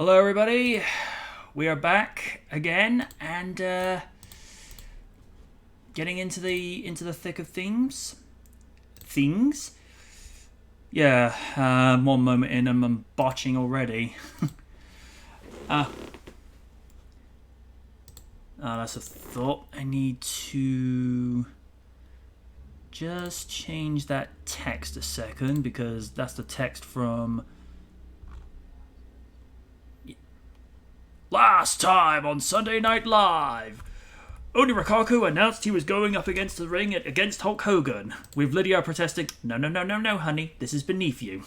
Hello, everybody. We are back again and getting into the thick of things. Yeah. One moment in, and I'm botching already. That's a thought. I need to just change that text a second because that's the text from. Last time on Sunday Night Live, Oni Rakaku announced he was going up against the ring against Hulk Hogan, with Lydia protesting, No, honey, this is beneath you.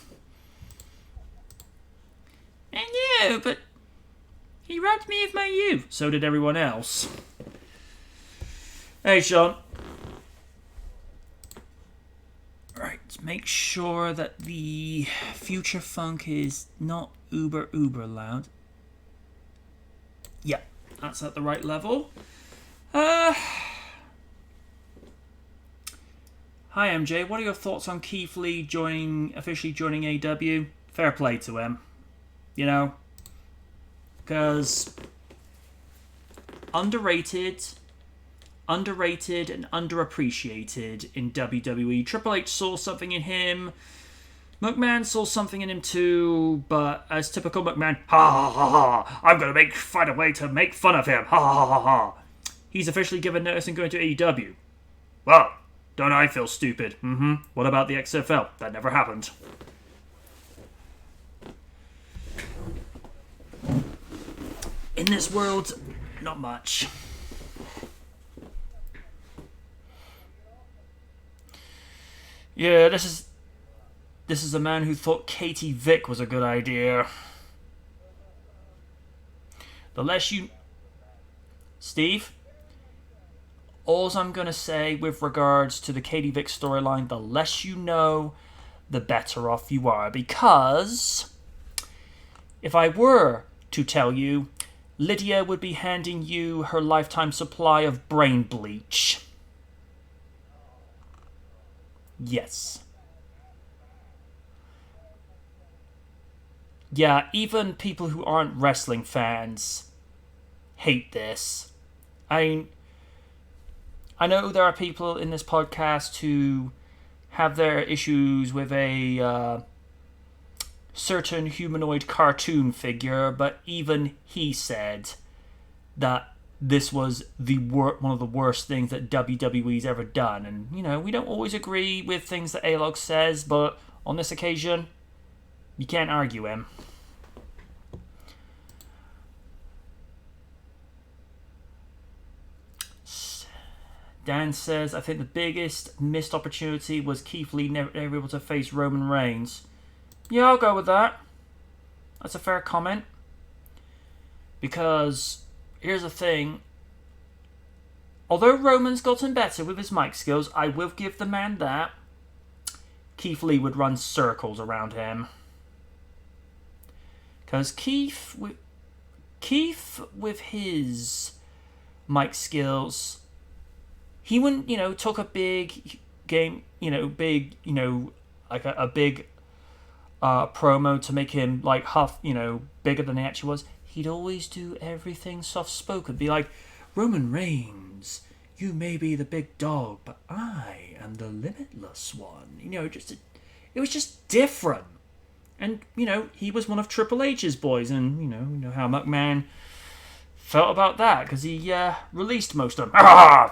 I know, but he robbed me of my youth. So did everyone else. Hey, Sean. Right, make sure that the future funk is not uber loud. Yeah, that's at the right level. Hi MJ, what are your thoughts on Keith Lee officially joining AEW? Fair play to him. You know? Because underrated and underappreciated in WWE. Triple H saw something in him. McMahon saw something in him too, but as typical McMahon, I'm going to find a way to make fun of him, He's officially given notice and going to AEW. Well, don't I feel stupid? What about the XFL? That never happened. In this world, not much. Yeah, this is a man who thought Katie Vick was a good idea. The less you... Steve? All I'm going to say with regards to the Katie Vick storyline, the less you know, the better off you are. Because if I were to tell you, Lydia would be handing you her lifetime supply of brain bleach. Yes. Yeah, even people who aren't wrestling fans hate this. I know there are people in this podcast who have their issues with a certain humanoid cartoon figure, but even he said that this was one of the worst things that WWE's ever done. And, we don't always agree with things that A-Log says, but on this occasion, you can't argue him. Dan says, I think the biggest missed opportunity was Keith Lee never able to face Roman Reigns. Yeah, I'll go with that. That's a fair comment. Because, here's the thing. Although Roman's gotten better with his mic skills, I will give the man that. Keith Lee would run circles around him. Because Keith with his mic skills, he wouldn't, took a big game, like a big promo to make him like huff, bigger than he actually was. He'd always do everything soft-spoken, be like, Roman Reigns, you may be the big dog, but I am the limitless one. It was just different. And, he was one of Triple H's boys, and, you know how McMahon felt about that, because he released most of them.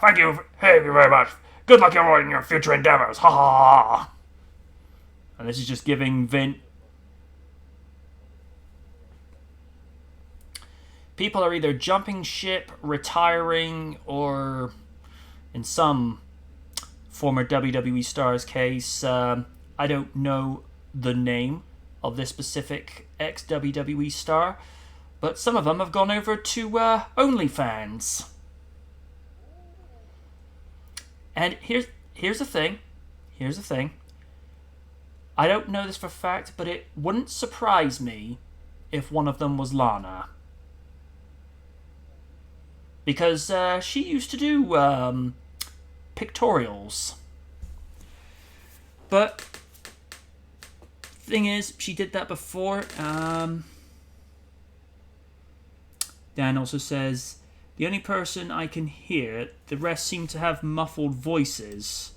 Thank you very much. Good luck in your future endeavors. And this is just giving Vince... People are either jumping ship, retiring, or in some former WWE star's case, I don't know the name of this specific ex-WWE star, but some of them have gone over to OnlyFans. And here's the thing. I don't know this for a fact, but it wouldn't surprise me if one of them was Lana. Because she used to do pictorials. But thing is, she did that before. Dan also says, the only person I can hear, the rest seem to have muffled voices.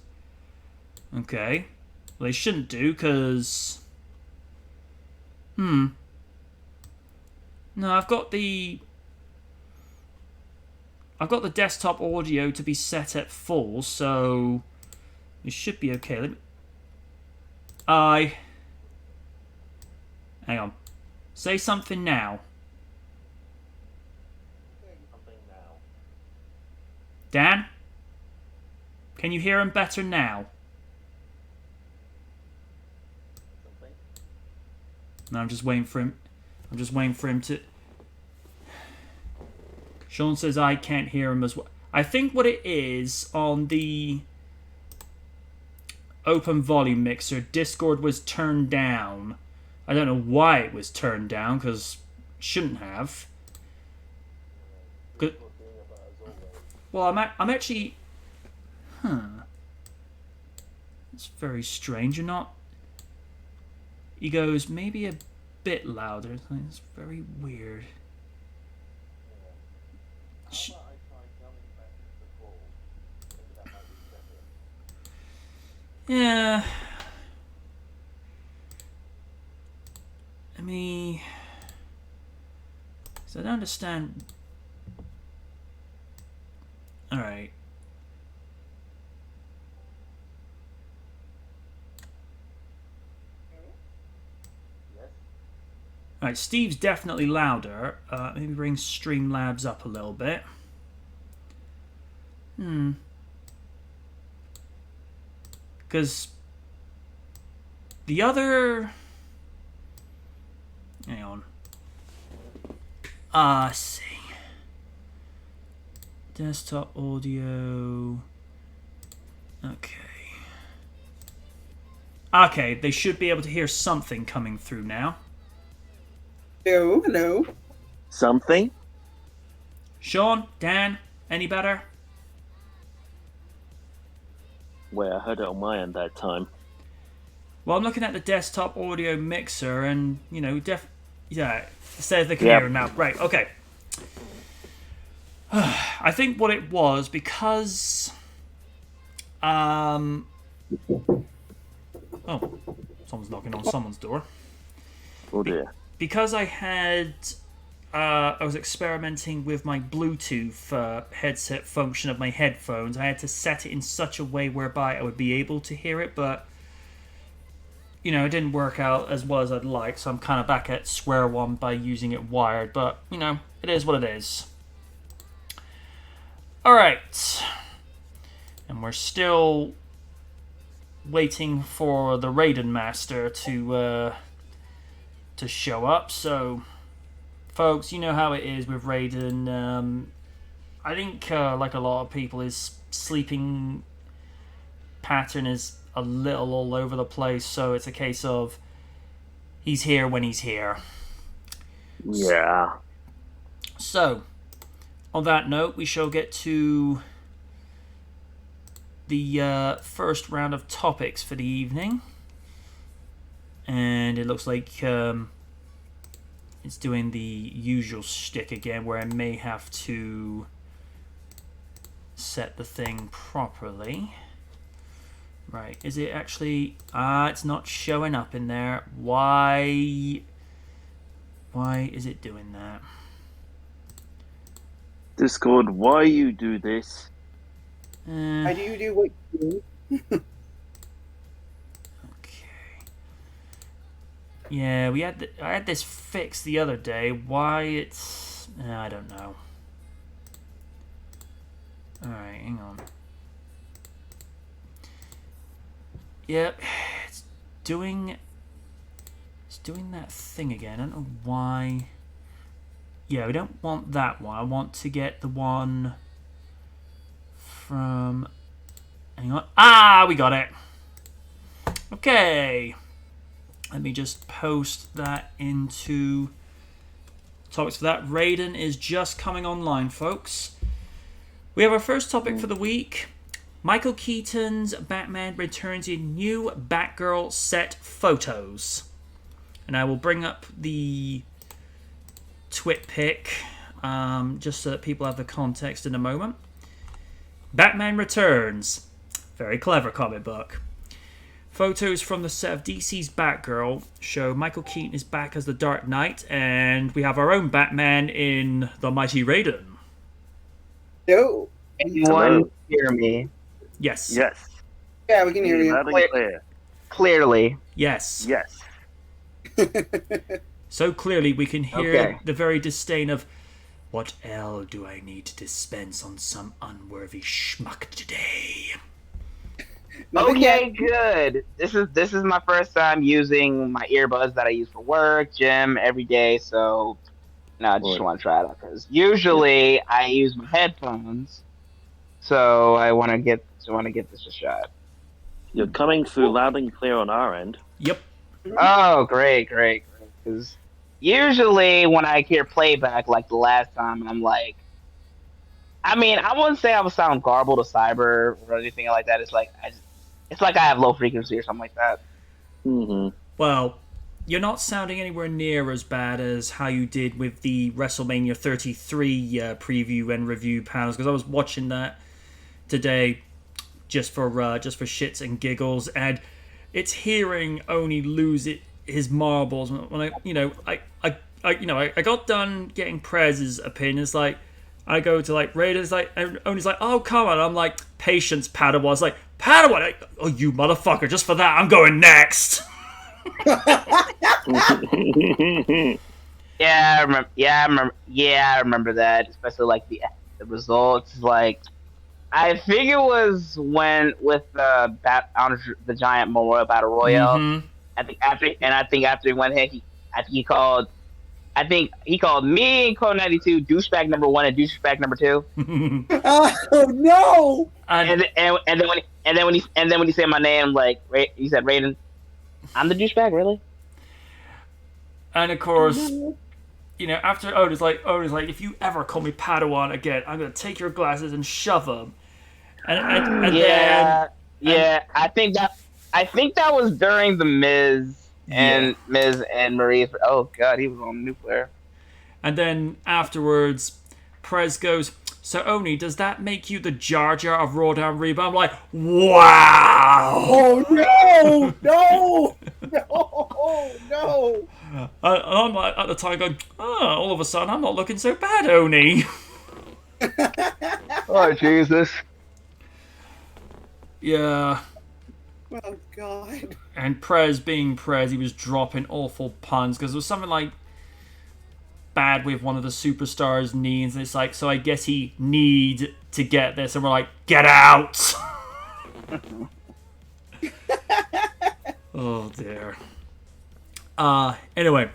Okay. Well, they shouldn't do, because... No, I've got the desktop audio to be set at full, so it should be okay. Hang on. Say something now. Dan? Can you hear him better now? No, I'm just waiting for him. I'm just waiting for him to... Sean says I can't hear him as well. I think what it is, on the open volume mixer, Discord was turned down. I don't know why it was turned down, because it shouldn't have. Good. Well, I'm actually... It's very strange. You're not... He goes, maybe a bit louder. It's very weird. Yeah. Let me... So I don't understand... Alright. Alright, Steve's definitely louder. Maybe bring Streamlabs up a little bit. Because the other... Hang on. Let's see. Desktop audio... Okay. Okay, they should be able to hear something coming through now. Hello. Something? Sean, Dan, any better? Well, I heard it on my end that time. Well, I'm looking at the desktop audio mixer, and, you know, yeah, it says they can hear it now. Right, okay. I think what it was, because... Oh, someone's knocking on someone's door. Oh dear. Because I had... I was experimenting with my Bluetooth headset function of my headphones. I had to set it in such a way whereby I would be able to hear it, but, you know, it didn't work out as well as I'd like, so I'm kind of back at square one by using it wired, but, you know, it is what it is. Alright. And we're still waiting for the Raiden Master to show up, so... Folks, you know how it is with Raiden. I think, like a lot of people, his sleeping pattern is a little all over the place, so it's a case of he's here when he's here. Yeah. So, on that note, we shall get to the first round of topics for the evening. And it looks like... it's doing the usual shtick again, where I may have to set the thing properly. Right, is it actually... it's not showing up in there. Why is it doing that? Discord, why you do this? Why do you do what you do? Yeah, I had this fixed the other day. Why it's... I don't know. Alright, hang on. Yep, it's doing that thing again. I don't know why. Yeah, we don't want that one. I want to get the one from... Hang on. We got it. Okay. Let me just post that into topics for that. Raiden is just coming online, folks. We have our first topic for the week. Michael Keaton's Batman returns in new Batgirl set photos. And I will bring up the twit pic just so that people have the context in a moment. Batman Returns. Very clever comic book. Photos from the set of DC's Batgirl show Michael Keaton is back as the Dark Knight, and we have our own Batman in the mighty Raiden. No. Anyone hear me? Yes. Yes. Yeah, we can hear you. Loud and clear. Clearly. Yes. Yes. So clearly we can hear Okay. the very disdain of, what L do I need to dispense on some unworthy schmuck today? Okay, good. This is my first time using my earbuds that I use for work, gym, every day. So, no, I just want to try it out because usually I use my headphones. So I want to get this a shot. You're coming through loud and clear on our end. Yep. Oh, great. Because usually when I hear playback like the last time, I'm like, I mean, I wouldn't say I would sound garbled or cyber or anything like that. It's like I have low frequency or something like that. Mm-hmm. Well, you're not sounding anywhere near as bad as how you did with the WrestleMania 33 preview and review panels, because I was watching that today just for shits and giggles, and it's hearing Oni lose his marbles when I got done getting Prez's opinion. It's like I go to like Raiders, like, and Oni's like, oh come on, I'm like, patience, Padawan. It's like, Padawan, oh you motherfucker, just for that I'm going next. Yeah, I remember that, especially like the results. Like, I think it was when with the Giant Memorial Battle Royale. Mm-hmm. I think after he went ahead, I think he called me and Code 92 douchebag number 1 and douchebag number 2. Oh no! And then when he said my name, like he said Raiden, I'm the douchebag, really? And of course, after Owen's like, if you ever call me Padawan again, I'm gonna take your glasses and shove them. And yeah, then, I think that was during the Miz and Maurice. Oh god, he was on Nuclear. And then afterwards, Prez goes, so Oni, does that make you the Jar Jar of Raw Down Reba? I'm like, wow! Oh no! No! No! I'm like, at the time going, all of a sudden I'm not looking so bad, Oni. Oh Jesus! Yeah. Oh god! And Prez being Prez, he was dropping awful puns because there was something like bad with one of the superstars' knees, and it's like, so I guess he need to get this, and we're like, get out! Oh dear. Anyway,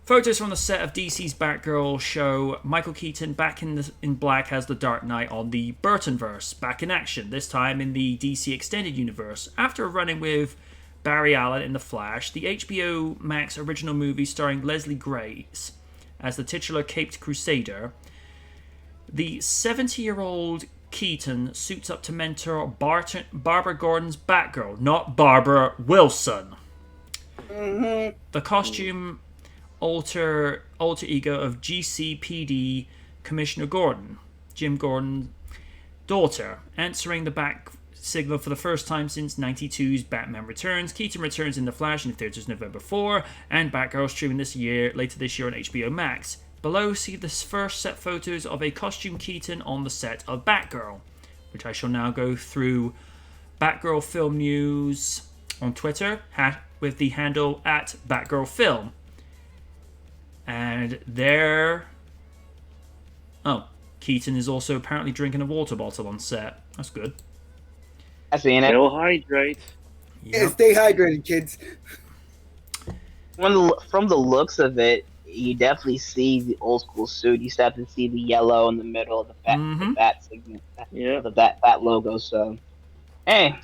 photos from the set of DC's Batgirl show Michael Keaton back in black as the Dark Knight on the Burtonverse, back in action, this time in the DC Extended Universe. After running with Barry Allen in The Flash, the HBO Max original movie starring Leslie Grace as the titular Caped Crusader, the 70-year-old Keaton suits up to mentor Barbara Gordon's Batgirl, not Barbara Wilson. Mm-hmm. The costume alter ego of GCPD Commissioner Gordon, Jim Gordon's daughter, answering the back signal for the first time since 92's Batman Returns. Keaton returns in The Flash in theaters November 4, and Batgirl streaming later this year on HBO Max. Below, see the first set photos of a costume Keaton on the set of Batgirl, which I shall now go through. Batgirl Film News on Twitter with the handle at Batgirl Film. And there... Oh, Keaton is also apparently drinking a water bottle on set. That's good. I seen it. Still hydrate. Yeah, stay hydrated, kids. From the looks of it, you definitely see the old school suit. You start to see the yellow in the middle of the bat segment, the bat logo. So, hey,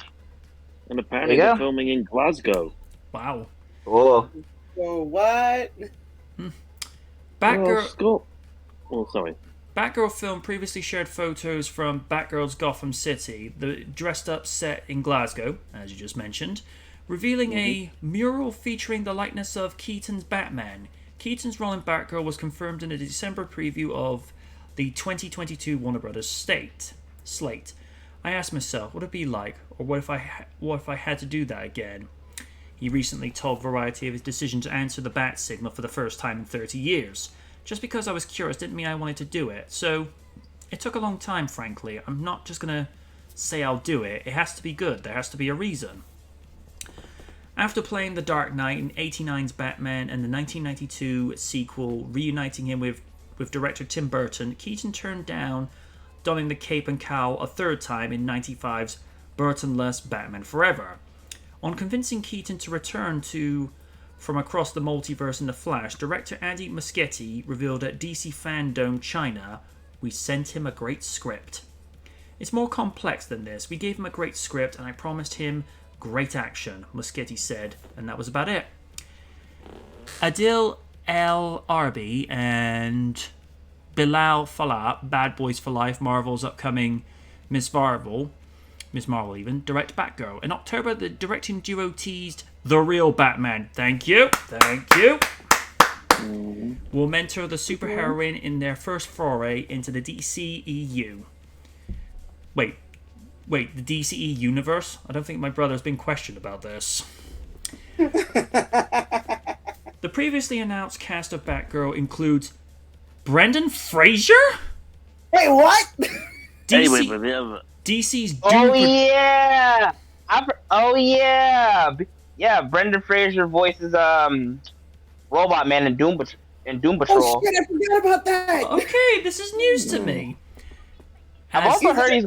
And apparently they're filming in Glasgow. Wow. Oh. So what? Batgirl. Oh, sorry. Batgirl Film previously shared photos from Batgirl's Gotham City, the dressed-up set in Glasgow, as you just mentioned, revealing a mural featuring the likeness of Keaton's Batman. Keaton's role in Batgirl was confirmed in a December preview of the 2022 Warner Brothers slate. I asked myself, what would it be like, or what if I had to do that again? He recently told Variety of his decision to answer the bat signal for the first time in 30 years. Just because I was curious didn't mean I wanted to do it, so it took a long time, frankly. I'm not just going to say I'll do it. It has to be good. There has to be a reason. After playing The Dark Knight in 89's Batman and the 1992 sequel, reuniting him with director Tim Burton, Keaton turned down donning the cape and cowl a third time in 95's Burton-less Batman Forever. On convincing Keaton to return from across the multiverse in The Flash, director Andy Muschietti revealed at DC Fandom China, "We sent him a great script. It's more complex than this. We gave him a great script and I promised him great action," Muschietti said, and that was about it. Adil El Arbi and Bilal Fallah, Bad Boys for Life, Marvel's upcoming Miss Marvel even, direct Batgirl. In October, the directing duo teased The Real Batman. Thank you. Will mentor the superheroine in their first foray into the DCEU. Wait, the DCE universe? I don't think my brother's been questioned about this. The previously announced cast of Batgirl includes Brendan Fraser? Wait, what? DC's Oh yeah! Yeah, Brendan Fraser voices Robot Man in Doom Patrol. Oh shit, I forgot about that. Okay, this is news to me. I've also heard he's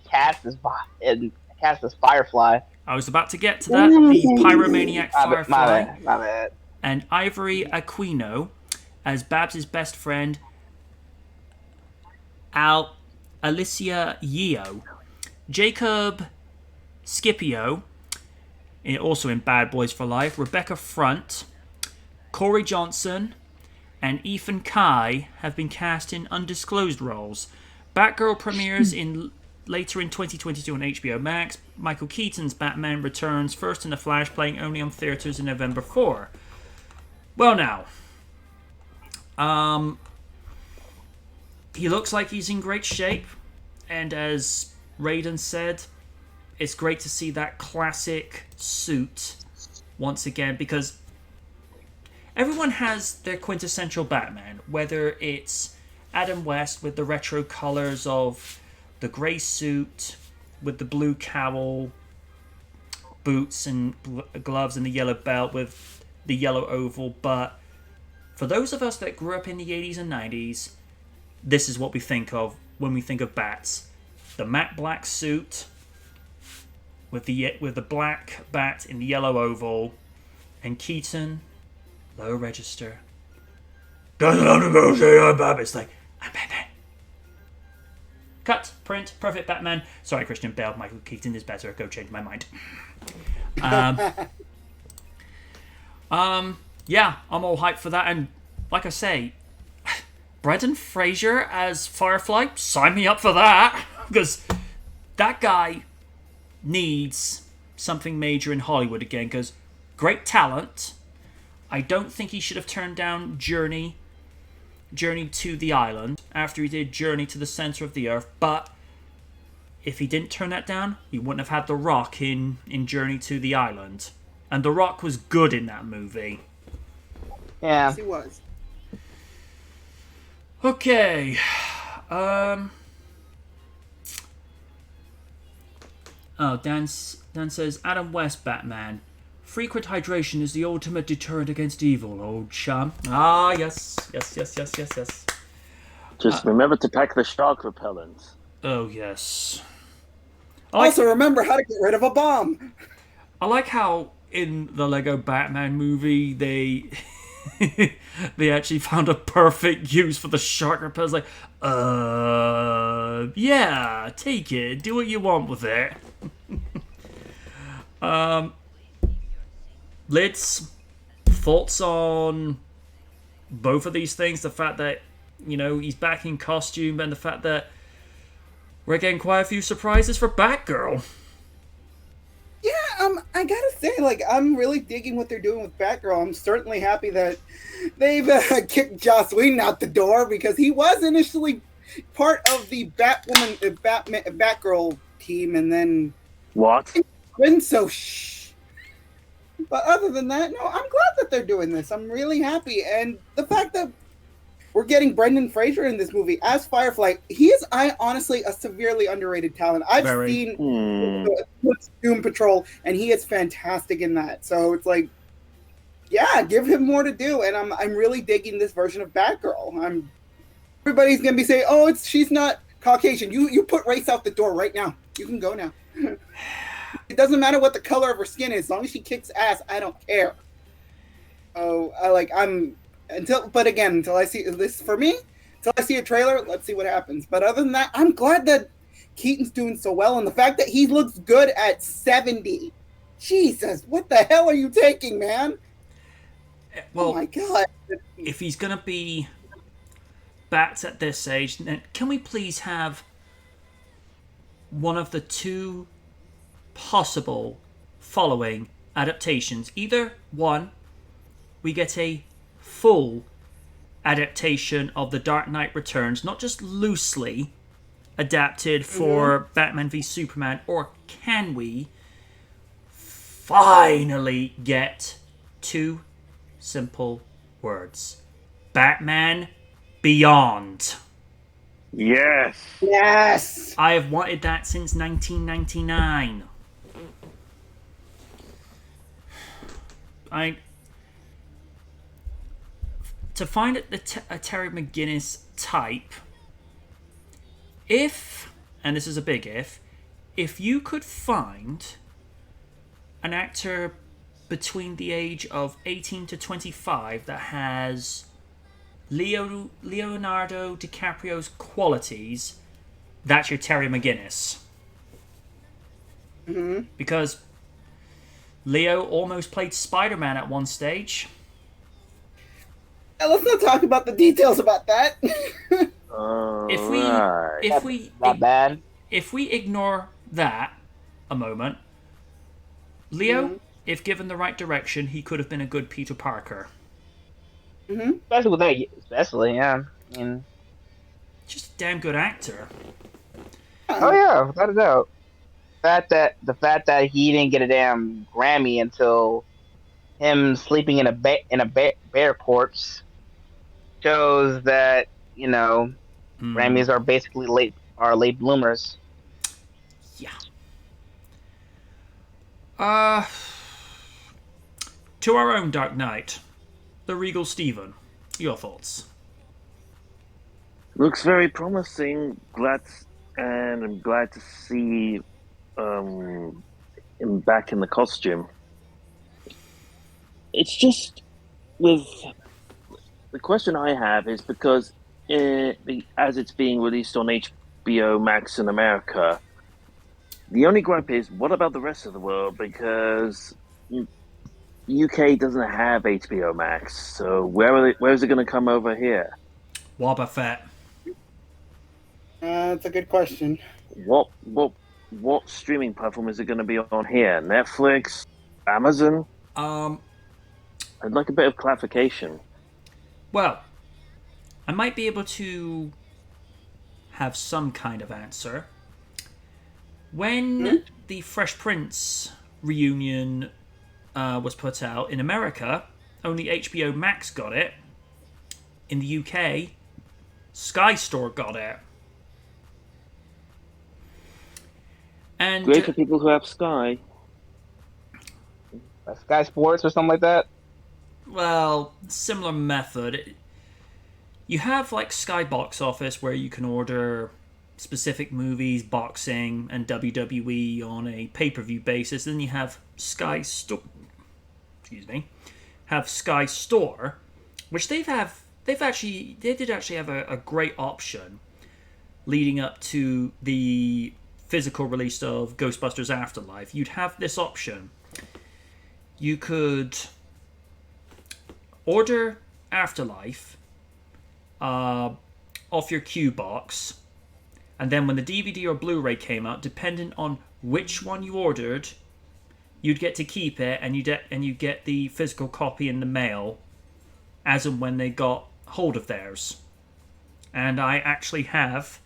cast as Firefly. I was about to get to that. The pyromaniac Firefly. My bad. And Ivory Aquino as Babs' best friend, Alicia Yeo. Jacob Scipio, also in Bad Boys for Life. Rebecca Front, Corey Johnson, and Ethan Kai have been cast in undisclosed roles. Batgirl premieres later in 2022 on HBO Max. Michael Keaton's Batman returns first in The Flash, playing only on theaters in November 4. Well, now, he looks like he's in great shape, and as Raiden said, it's great to see that classic suit once again, because everyone has their quintessential Batman, whether it's Adam West with the retro colors of the grey suit with the blue cowl, boots and gloves, and the yellow belt with the yellow oval. But for those of us that grew up in the 80s and 90s, this is what we think of when we think of bats. The matte black suit with the black bat in the yellow oval, and Keaton, low register. Doesn't have to go say I'm Batman. It's like, I'm Batman. Cut, print, perfect Batman. Sorry, Christian Bale, Michael Keaton is better. Go change my mind. Yeah, I'm all hyped for that. And like I say, Brendan Fraser as Firefly, sign me up for that. Because that guy needs something major in Hollywood again. Because great talent. I don't think he should have turned down Journey to the Island after he did Journey to the Center of the Earth. But if he didn't turn that down, he wouldn't have had The Rock in Journey to the Island. And The Rock was good in that movie. Yeah. Yes, he was. Okay. Dan says, Adam West Batman. Frequent hydration is the ultimate deterrent against evil, old chum. Ah, yes. Just remember to pack the shark repellent. Oh, yes. Also, remember how to get rid of a bomb. I like how in the Lego Batman movie, they actually found a perfect use for the shark repellent. It's like, yeah, take it. Do what you want with it. Lids, thoughts on both of these things? The fact that, he's back in costume, and the fact that we're getting quite a few surprises for Batgirl. Yeah, I gotta say, like, I'm really digging what they're doing with Batgirl. I'm certainly happy that they've kicked Joss Whedon out the door because he was initially part of the Batgirl team, and then What? been so shh. But other than that, no, I'm glad that they're doing this. I'm really happy, and the fact that we're getting Brendan Fraser in this movie as Firefly. He is, honestly, a severely underrated talent. I've seen Doom Patrol, and he is fantastic in that. So it's like, yeah, give him more to do. And I'm really digging this version of Batgirl. Everybody's gonna be saying, "Oh, she's not Caucasian." You put race out the door right now. You can go now. It doesn't matter what the color of her skin is, as long as she kicks ass. I don't care. Oh, until I see this for me, until I see a trailer, let's see what happens. But other than that, I'm glad that Keaton's doing so well, and the fact that he looks good at 70. Jesus, what the hell are you taking, man? Well, oh my god! If he's gonna be Bats at this age, then can we please have one of the two possible following adaptations? Either one, we get a full adaptation of The Dark Knight Returns, not just loosely adapted for Batman v Superman, or can we finally get two simple words? Batman Beyond. Yes. Yes. I have wanted that since 1999. To find a Terry McGinnis type, if, and this is a big if you could find an actor between the age of 18 to 25 that has Leonardo DiCaprio's qualities, that's your Terry McGinnis. Because Leo almost played Spider-Man at one stage. Let's not talk about the details about that. If we ignore that a moment, Leo, if given the right direction, he could have been a good Peter Parker. Especially with that, yeah. I mean, just a damn good actor. Oh yeah, without a doubt. The fact that he didn't get a damn Grammy until him sleeping in a bear corpse shows that, you know, Grammys are basically late bloomers. Yeah. To our own Dark Knight, the Regal Stephen. Your thoughts? Looks very promising. I'm glad to see him back in the costume. It's just with the question I have is because as it's being released on HBO Max in America, the only gripe is what about the rest of the world? Because UK doesn't have HBO Max, so where is it going to come over here? Wobba Fett. That's a good question. What streaming platform is it going to be on here? Netflix, Amazon? I'd like a bit of clarification. Well, I might be able to have some kind of answer. When the Fresh Prince reunion was put out in America, only HBO Max got it. In the UK, Sky Store got it. And great for people who have Sky. Sky Sports or something like that? Well, similar method. You have like Sky Box Office where you can order specific movies, boxing, and WWE on a pay-per-view basis. Then you have Sky Store. Have Sky Store, which they did actually have a great option leading up to the physical release of Ghostbusters Afterlife. You'd have this option. You could order Afterlife off your Q box, and then when the DVD or Blu-ray came out, depending on which one you ordered, you'd get to keep it, and you get the physical copy in the mail as and when they got hold of theirs. And I actually have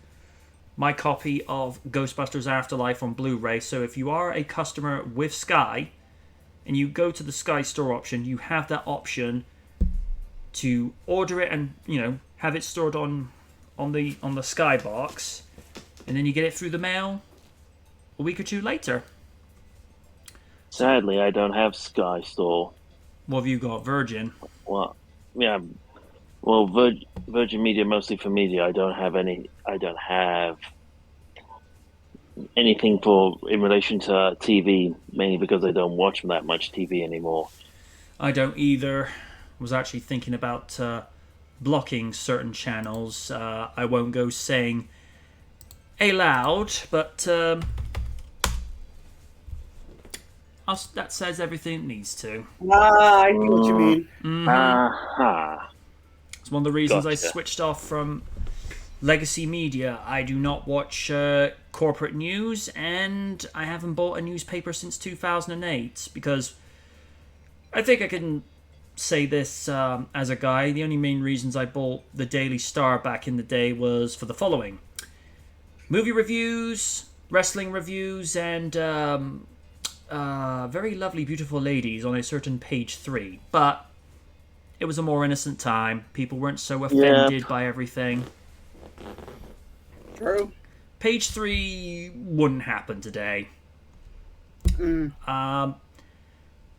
my copy of Ghostbusters Afterlife on Blu-ray, so if you are a customer with Sky and you go to the Sky Store option, you have that option to order it and, you know, have it stored on the Sky box, and then you get it through the mail a week or two later. Sadly, I don't have Sky Store. What have you got? Virgin? Well, yeah. Well, Virgin Media mostly for media. I don't have anything in relation to TV, mainly because I don't watch that much TV anymore. I don't either. Was actually thinking about blocking certain channels. I won't go saying aloud, but that says everything it needs to. I see what you mean. Aha. It's one of the reasons I Gotcha. switched off from legacy media. I do not watch corporate news, and I haven't bought a newspaper since 2008, because I think I can say this as a guy. The only main reasons I bought the Daily Star back in the day was for the following: movie reviews, wrestling reviews, and very lovely, beautiful ladies on a certain page 3. But it was a more innocent time. People weren't so offended by everything. True. Page 3 wouldn't happen today.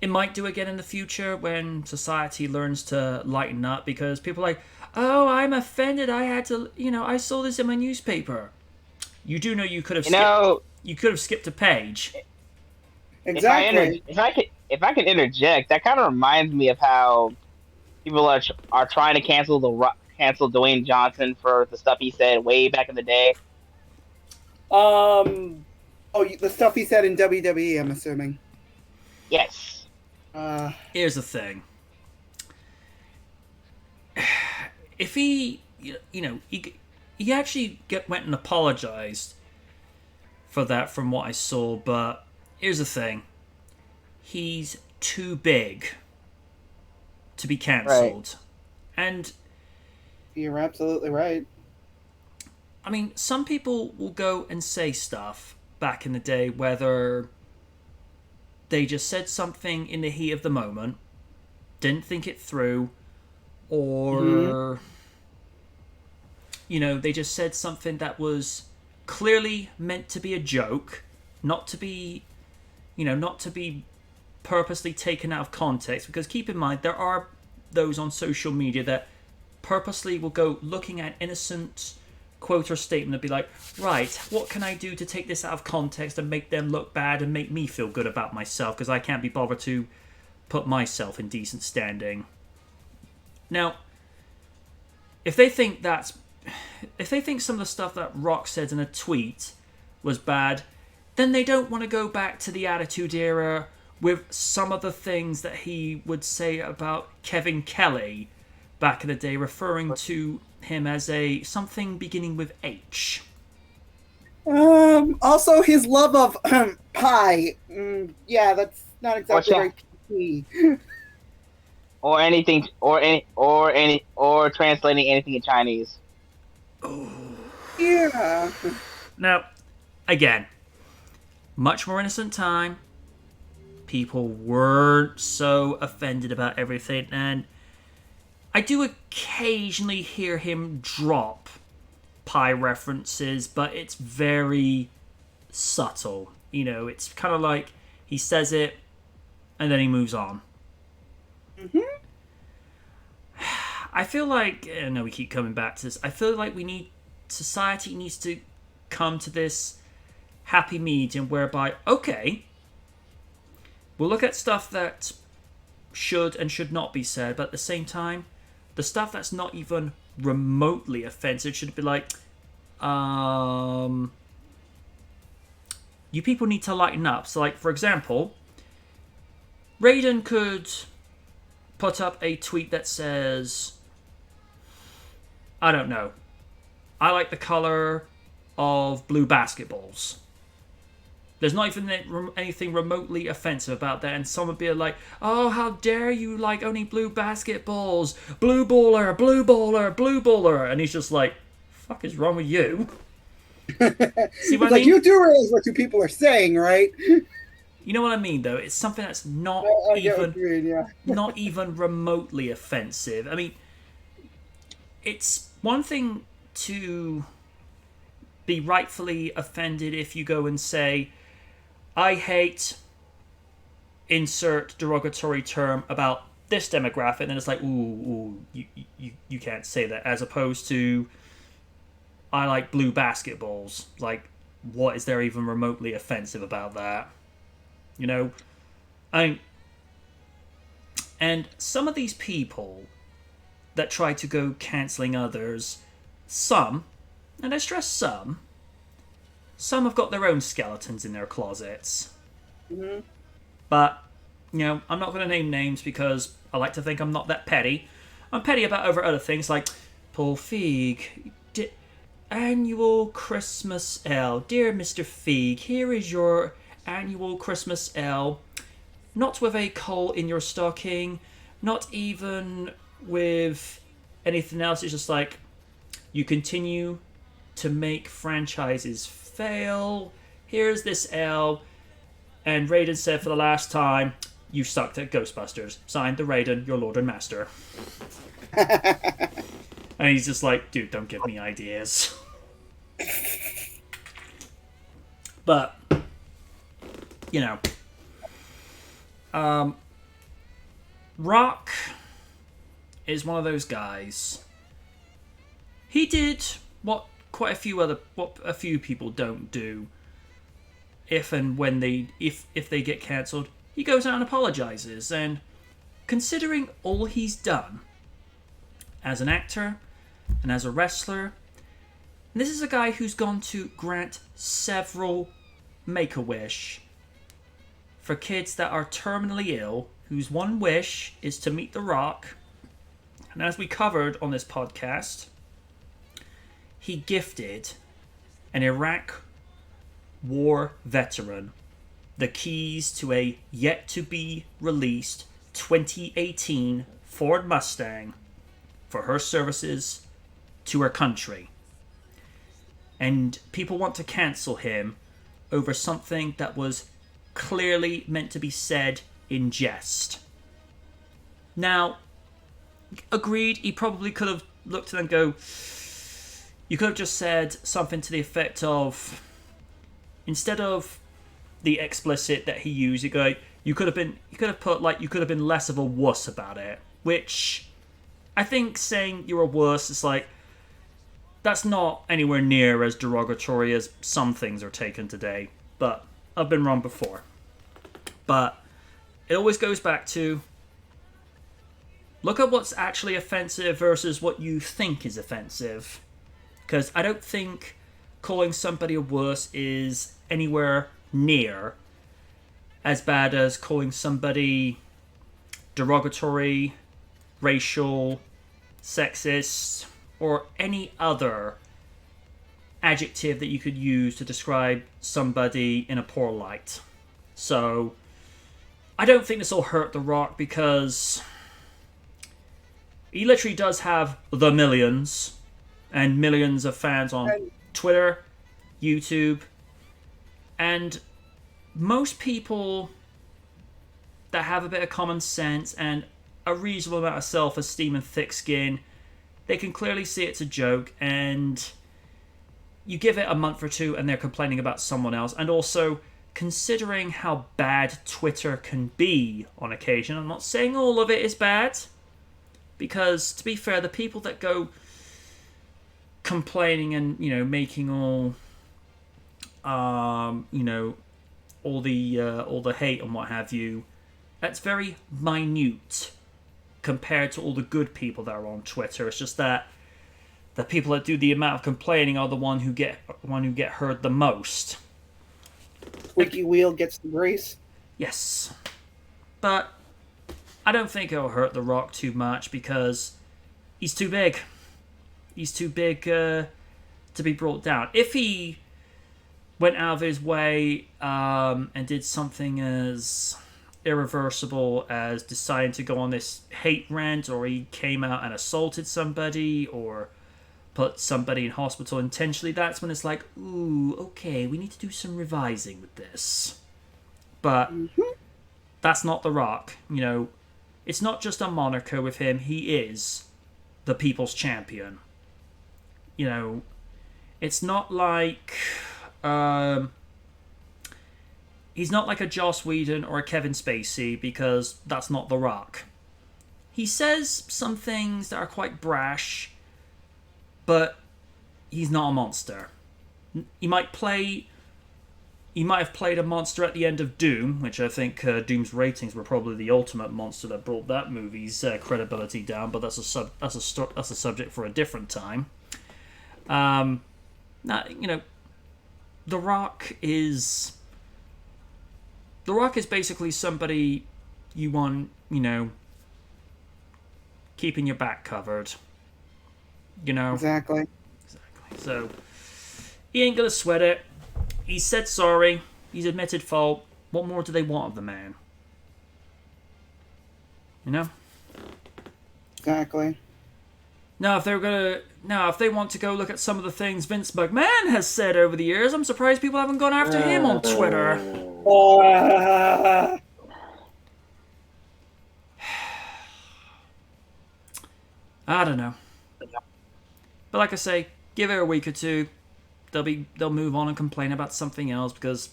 It might do again in the future when society learns to lighten up, because people are like, oh, I'm offended. I had to, I saw this in my newspaper. You do know you could have skipped a page. Exactly. If I can interject, that kind of reminds me of how people are trying to cancel Dwayne Johnson for the stuff he said way back in the day. The stuff he said in WWE, I'm assuming. Yes. Here's the thing. If he actually went and apologized for that from what I saw, but here's the thing. He's too big to be cancelled. Right. And you're absolutely right. I mean, some people will go and say stuff back in the day, whether they just said something in the heat of the moment, didn't think it through, or they just said something that was clearly meant to be a joke, not to be purposely taken out of context. Because keep in mind, there are those on social media that purposely will go looking at innocent quote or statement and be like, right, what can I do to take this out of context and make them look bad and make me feel good about myself, because I can't be bothered to put myself in decent standing. Now, if they think some of the stuff that Rock said in a tweet was bad, then they don't want to go back to the Attitude Era with some of the things that he would say about Kevin Kelly back in the day, referring to him as a something beginning with H. Also, his love of pie. Yeah, that's not exactly very PC. Or anything, or translating anything in Chinese. Oh. Yeah. Now, again, much more innocent time. People weren't so offended about everything, and I do occasionally hear him drop pie references, but it's very subtle. It's kind of like he says it and then he moves on. I feel like, I know we keep coming back to this, I feel like society needs to come to this happy medium whereby, okay, we'll look at stuff that should and should not be said, but at the same time, the stuff that's not even remotely offensive should be like, you people need to lighten up. So, like, for example, Raiden could put up a tweet that says, I don't know, I like the color of blue basketballs. There's not even anything remotely offensive about that. And someone be like, oh, how dare you like only blue basketballs? Blue baller, blue baller, blue baller. And he's just like, fuck is wrong with you? See what I mean? You do realize what you people are saying, right? You know what I mean, though? It's something that's not not even remotely offensive. I mean, it's one thing to be rightfully offended if you go and say, I hate insert derogatory term about this demographic, and then it's like, ooh, you can't say that, as opposed to, I like blue basketballs. Like, what is there even remotely offensive about that? You know? And some of these people that try to go cancelling others, some, and I stress some have got their own skeletons in their closets. Mm-hmm. But, you know, I'm not going to name names because I like to think I'm not that petty. I'm petty about over other things like, Paul Feig, annual Christmas L. Dear Mr. Feig, here is your annual Christmas L. Not with a coal in your stocking, not even with anything else. It's just like, you continue to make franchises fail. Here's this L. And Raiden said for the last time, you sucked at Ghostbusters. Signed, the Raiden, your Lord and Master. And he's just like, dude, don't give me ideas. But, you know, Rock is one of those guys. He did what a few people don't do. If they get cancelled, he goes out and apologizes. And considering all he's done as an actor and as a wrestler, and this is a guy who's gone to grant several Make-A-Wish for kids that are terminally ill, whose one wish is to meet The Rock. And as we covered on this podcast, he gifted an Iraq war veteran the keys to a yet-to-be-released 2018 Ford Mustang for her services to her country. And people want to cancel him over something that was clearly meant to be said in jest. Now, agreed, he probably could have looked at them and go, you could have just said something to the effect of, instead of the explicit that he used, you could have been less of a wuss about it. Which, I think saying you're a wuss is like, that's not anywhere near as derogatory as some things are taken today. But I've been wrong before. But it always goes back to, look at what's actually offensive versus what you think is offensive. Because I don't think calling somebody a wuss is anywhere near as bad as calling somebody derogatory, racial, sexist, or any other adjective that you could use to describe somebody in a poor light. So, I don't think this will hurt The Rock because he literally does have the millions and millions of fans on Twitter, YouTube, and most people that have a bit of common sense and a reasonable amount of self-esteem and thick skin, they can clearly see it's a joke, and you give it a month or two and they're complaining about someone else. And also, considering how bad Twitter can be on occasion, I'm not saying all of it is bad, because to be fair, the people that go complaining and, you know, making all all the hate and what have you, that's very minute compared to all the good people that are on Twitter. It's just that the people that do the amount of complaining are the one who get heard the most. Squeaky wheel gets the grease. Yes, but I don't think it'll hurt The Rock too much because he's too big. He's too big to be brought down. If he went out of his way and did something as irreversible as deciding to go on this hate rant, or he came out and assaulted somebody, or put somebody in hospital intentionally, that's when it's like, ooh, okay, we need to do some revising with this. But that's not The Rock. You know, it's not just a moniker with him. He is the people's champion. You know, it's not like... he's not like a Joss Whedon or a Kevin Spacey, because that's not The Rock. He says some things that are quite brash, but he's not a monster. He might have played a monster at the end of Doom, which I think Doom's ratings were probably the ultimate monster that brought that movie's credibility down. But that's a subject for a different time. Now, you know, The Rock is basically somebody you want, you know, keeping your back covered. You know? Exactly. So, he ain't gonna sweat it. He said sorry. He's admitted fault. What more do they want of the man? You know? Exactly. Now, if they want to go look at some of the things Vince McMahon has said over the years, I'm surprised people haven't gone after him on Twitter. I don't know. But like I say, give it a week or two. They'll move on and complain about something else, because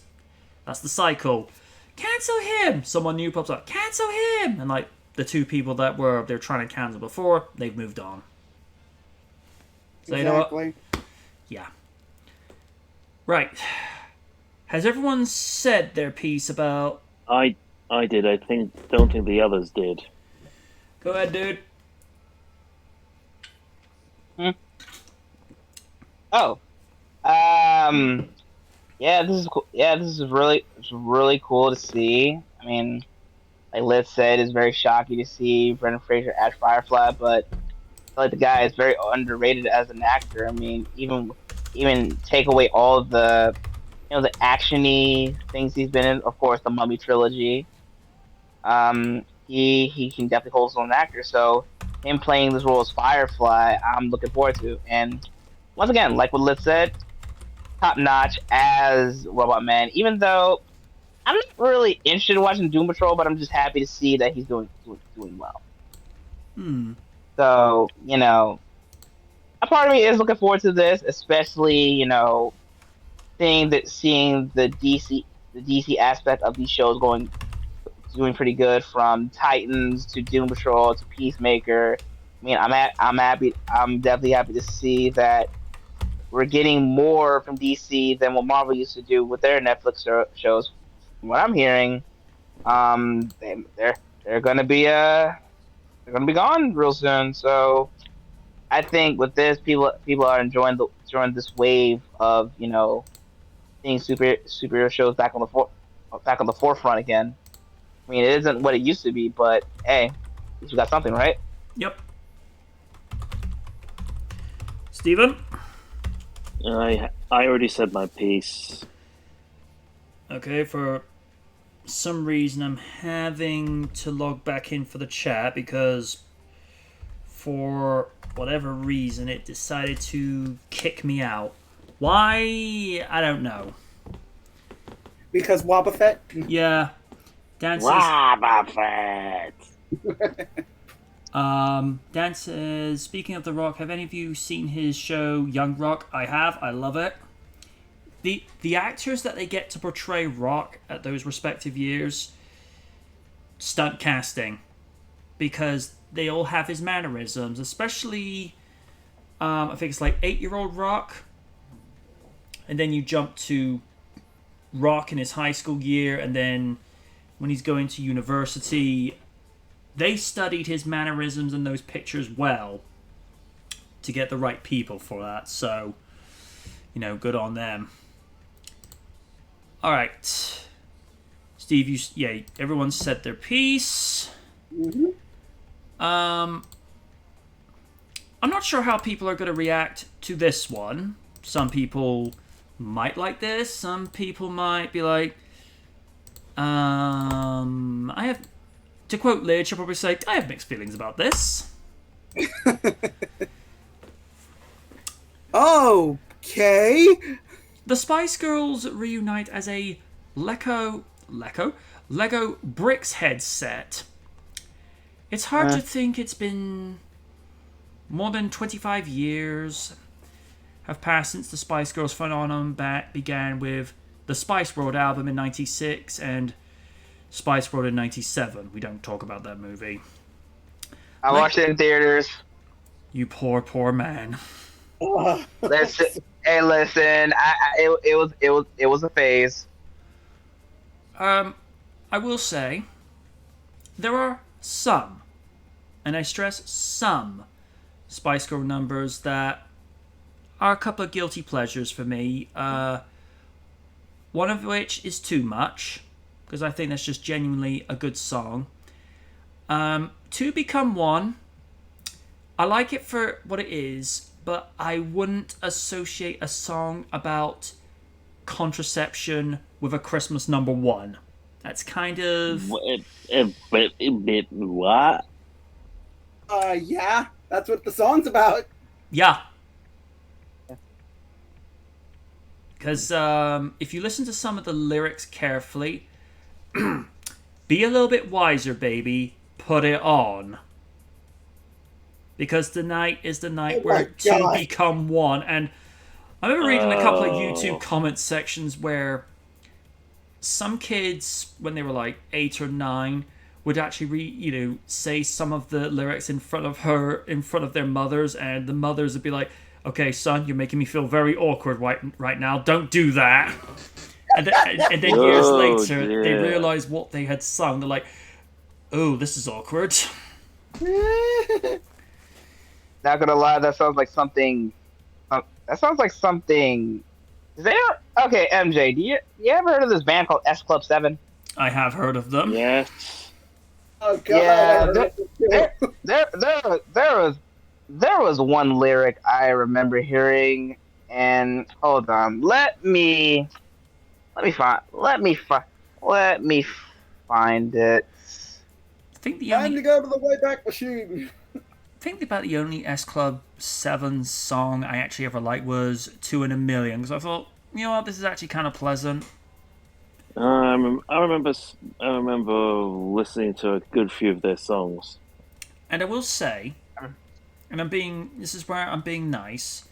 that's the cycle. Cancel him! Someone new pops up. Cancel him! And like the two people that they're trying to cancel before, they've moved on. So exactly. You know what? Yeah. Right. Has everyone said their piece about... I did. Don't think the others did. Go ahead, dude. Oh. Yeah, this is cool. Yeah, this is really cool to see. I mean, like Liz said, it's very shocking to see Brendan Fraser as Firefly, but I feel like the guy is very underrated as an actor. I mean, even take away all the, you know, the actiony things he's been in. Of course, the Mummy trilogy. He can definitely hold his own actor. So him playing this role as Firefly, I'm looking forward to. And once again, like what Liz said, top notch as Robot Man. Even though I'm not really interested in watching Doom Patrol, but I'm just happy to see that he's doing well. So, you know, a part of me is looking forward to this, especially, you know, seeing the DC aspect of these shows doing pretty good, from Titans to Doom Patrol to Peacemaker. I mean, I'm definitely happy to see that we're getting more from DC than what Marvel used to do with their Netflix shows. From what I'm hearing, they're gonna be gone real soon. So I think with this, people are enjoying this wave of, you know, seeing superhero shows back on the forefront again. I mean, it isn't what it used to be, but hey, at least we got something, right? Yep. Steven? I already said my piece. Okay, for some reason I'm having to log back in for the chat, because for whatever reason it decided to kick me out. Why? I don't know. Because Wobbuffet? Yeah. Dan says... Wobbuffet! Dan says, speaking of The Rock, have any of you seen his show Young Rock? I have. I love it. The actors that they get to portray Rock at those respective years, stunt casting, because they all have his mannerisms, especially I think it's like 8-year-old Rock, and then you jump to Rock in his high school year, and then when he's going to university. They studied his mannerisms in those pictures well to get the right people for that. So, you know, good on them. All right, Steve. Everyone said their piece. Mm-hmm. I'm not sure how people are going to react to this one. Some people might like this. Some people might be like, I have, to quote Lydia, she'll probably say, I have mixed feelings about this. Okay. The Spice Girls reunite as a Lego Bricks head set. It's hard to think it's been more than 25 years have passed since the Spice Girls phenomenon began with the Spice World album in 96 and Spice World in 97. We don't talk about that movie. I watched it in theaters. You poor man. Listen, it was a phase. I will say there are some, and I stress some, Spice Girl numbers that are a couple of guilty pleasures for me. One of which is Too Much, because I think that's just genuinely a good song. To Become One, I like it for what it is, but I wouldn't associate a song about contraception with a Christmas number one. That's kind of... What? Yeah, that's what the song's about. Yeah. Because if you listen to some of the lyrics carefully, be a little bit wiser, baby. Put it on. Because tonight is the night where two become one. And I remember reading a couple of YouTube comment sections where some kids, when they were like 8 or 9, would actually say some of the lyrics in front of their mothers, and the mothers would be like, okay, son, you're making me feel very awkward right now. Don't do that. And then years later, they realize what they had sung. They're like, oh, this is awkward. Not gonna lie, that sounds like something. Is there? Okay, MJ, do you ever heard of this band called S Club 7? I have heard of them. Yes. Oh God! Yeah, there was one lyric I remember hearing, and hold on, let me find it. I think Time to go to the Wayback Machine. I think about the only S Club 7 song I actually ever liked was 2 in a Million, because I thought, you know what, this is actually kind of pleasant. I remember listening to a good few of their songs. And I will say, and this is where I'm being nice,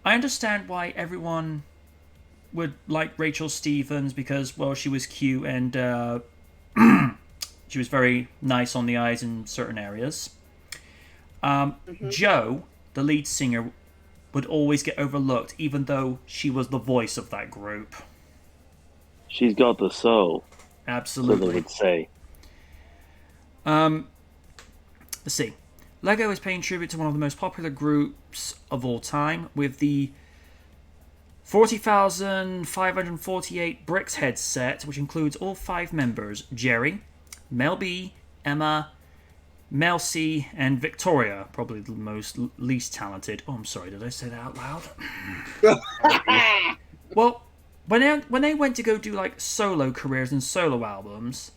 I understand why everyone would like Rachel Stevens, because, well, she was cute and she was very nice on the eyes in certain areas. Joe, the lead singer, would always get overlooked, even though she was the voice of that group. She's got the soul. Absolutely. So they would say. Let's see. Lego is paying tribute to one of the most popular groups of all time, with the 40,548 Bricks head set, which includes all 5 members: Jerry, Mel B, Emma, Mel C, and Victoria, probably the least talented. Oh, I'm sorry, did I say that out loud? Well, when they went to go do like solo careers and solo albums,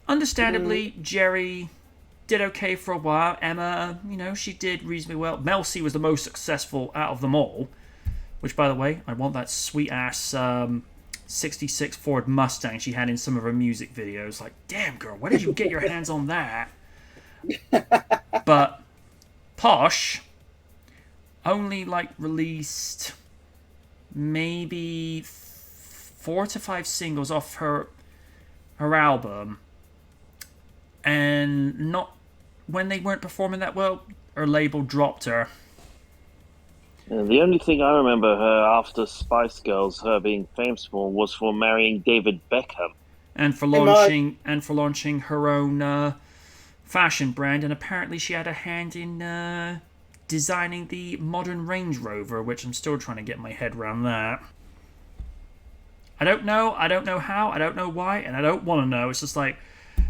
understandably, Jerry did okay for a while. Emma, she did reasonably well. Mel C was the most successful out of them all, which, by the way, I want that sweet ass 66 Ford Mustang she had in some of her music videos. Like, damn, girl, where did you get your hands on that? But Posh only released maybe 4 to 5 singles off her album, and not when they weren't performing that well, her label dropped her. And the only thing I remember her after Spice Girls, her being famous for, was for marrying David Beckham, and for launching her own fashion brand. And apparently, she had a hand in designing the modern Range Rover, which I'm still trying to get my head around that. I don't know how, I don't know why, and I don't want to know. It's just like,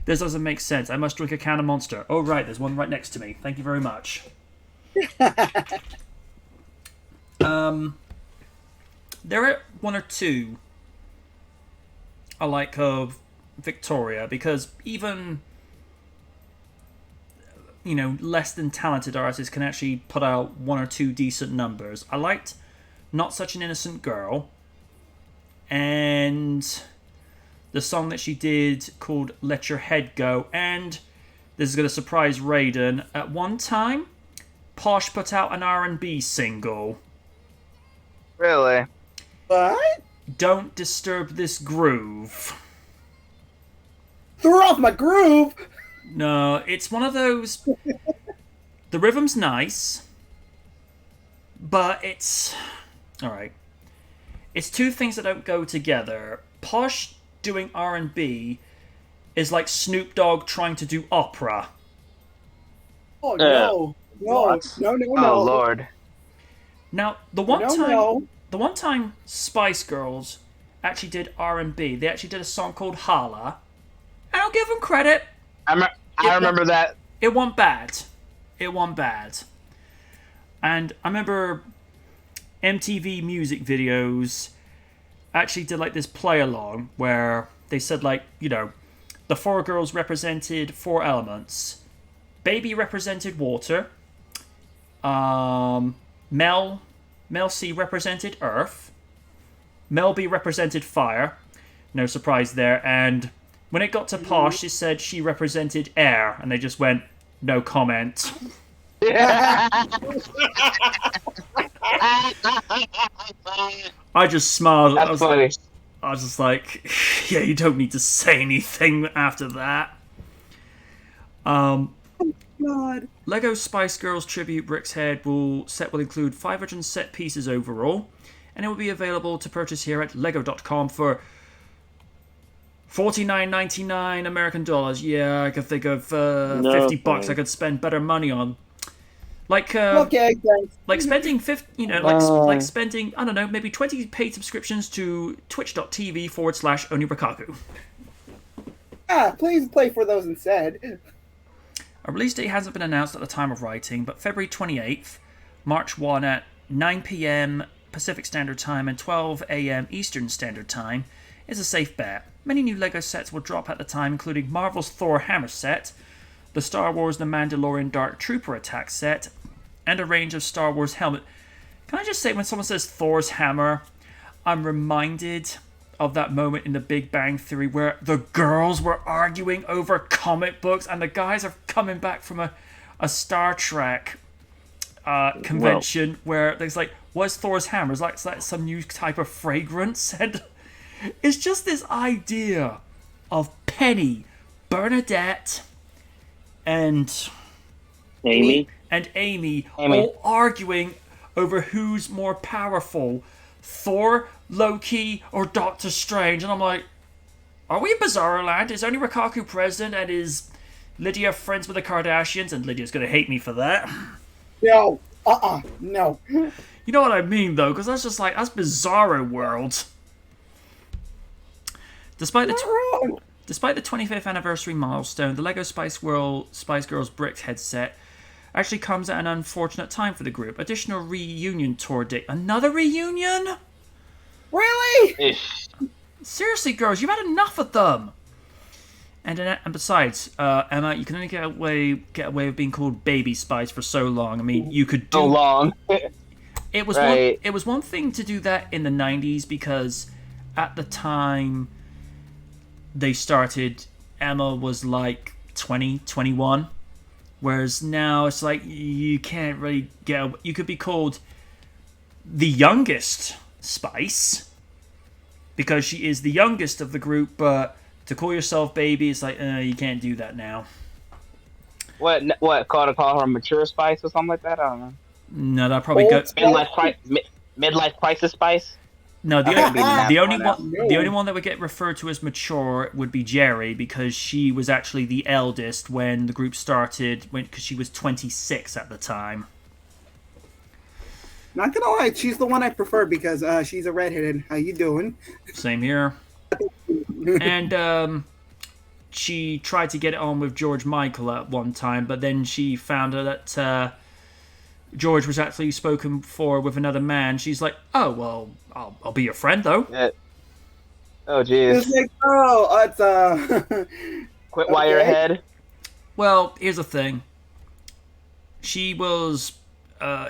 this doesn't make sense. I must drink a can of Monster. Oh, right, there's one right next to me. Thank you very much. there are one or two I like of Victoria, because even, you know, less than talented artists can actually put out one or two decent numbers. I liked Not Such an Innocent Girl, and the song that she did called Let Your Head Go, and this is going to surprise Raiden, at one time Posh put out an R&B single. Really? What? Don't Disturb This Groove. Threw off my groove! No, it's one of those... The rhythm's nice, but it's... Alright. It's two things that don't go together. Posh doing R&B is like Snoop Dogg trying to do opera. Oh, no. No. Oh, Lord. Now, the one time Spice Girls actually did R&B, they actually did a song called Holla. And I'll give them credit. I remember that. It wasn't bad. It wasn't bad. And I remember MTV music videos actually did like this play along where they said, like, you know, the four girls represented four elements. Baby represented water. Mel C represented earth. Mel B represented fire. No surprise there. And when it got to Posh, it said she represented air. And they just went, no comment. I just smiled. That's funny. I was just like, yeah, you don't need to say anything after that. God. Lego Spice Girls Tribute Brick's Head set will include 500 set pieces overall, and it will be available to purchase here at lego.com for $49.99 American dollars. Yeah, I could think of $50 I could spend better money on. Like Okay, thanks. like spending like spending, I don't know, maybe 20 paid subscriptions to twitch.tv/OniRikaku. Please play for those instead. A release date hasn't been announced at the time of writing, but February 28th, March 1 at 9 p.m. Pacific Standard Time and 12 a.m. Eastern Standard Time is a safe bet. Many new LEGO sets will drop at the time, including Marvel's Thor Hammer set, the Star Wars The Mandalorian Dark Trooper attack set, and a range of Star Wars helmet. Can I just say, when someone says Thor's hammer, I'm reminded of that moment in The Big Bang Theory where the girls were arguing over comic books and the guys are coming back from a Star Trek convention where there's like, what's Thor's hammer? It's like some new type of fragrance. And it's just this idea of Penny, Bernadette, and Amy all arguing over who's more powerful, Thor, Loki, or Doctor Strange. And I'm like, are we in Bizarro Land? Is only Rikaku present, and is Lydia friends with the Kardashians? And Lydia's gonna hate me for that. No. No. You know what I mean, though, because that's just like, that's Bizarro World. Despite the 25th anniversary milestone, the LEGO Spice Girls Bricks headset actually comes at an unfortunate time for the group. Additional reunion tour date. Another reunion? Really? Seriously, girls, you've had enough of them. And besides, Emma, you can only get away with being called Baby Spice for so long. I mean, you could do So long. It was Right. it was one thing to do that in the 90s because at the time they started, Emma was like 20, 21. Whereas now it's like you can't really you could be called the youngest Spice because she is the youngest of the group, but to call yourself Baby, it's like you can't do that now. What call her a mature Spice or something like that? I don't know. No, that probably goes Midlife crisis Spice. No, the only No. one that would get referred to as mature would be Jerry, because she was actually the eldest when the group started, because she was 26 at the time. Not gonna lie, she's the one I prefer because she's a redheaded. How you doing? Same here. And she tried to get it on with George Michael at one time, but then she found out that George was actually spoken for with another man, she's like, oh, well, I'll be your friend, though. Yeah. Oh, jeez. It's like, oh, it's Quit while you're ahead. Well, here's the thing. She was...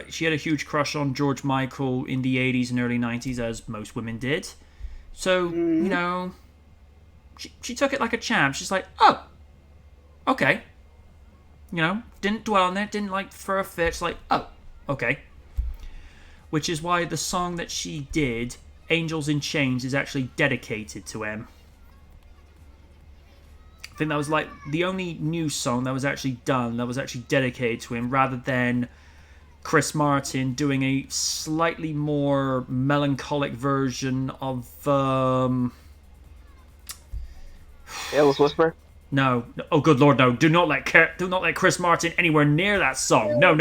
she had a huge crush on George Michael in the 80s and early 90s, as most women did. So, you know... She took it like a champ. She's like, oh, okay. You know, didn't dwell on it, didn't like throw a fit. She's like, oh, okay. Which is why the song that she did, Angels in Chains, is actually dedicated to him. I think that was like the only new song that was actually done, that was actually dedicated to him, rather than Chris Martin doing a slightly more melancholic version of... Careless Whisper? No. Oh, good lord, no. Do not let Chris Martin anywhere near that song. No.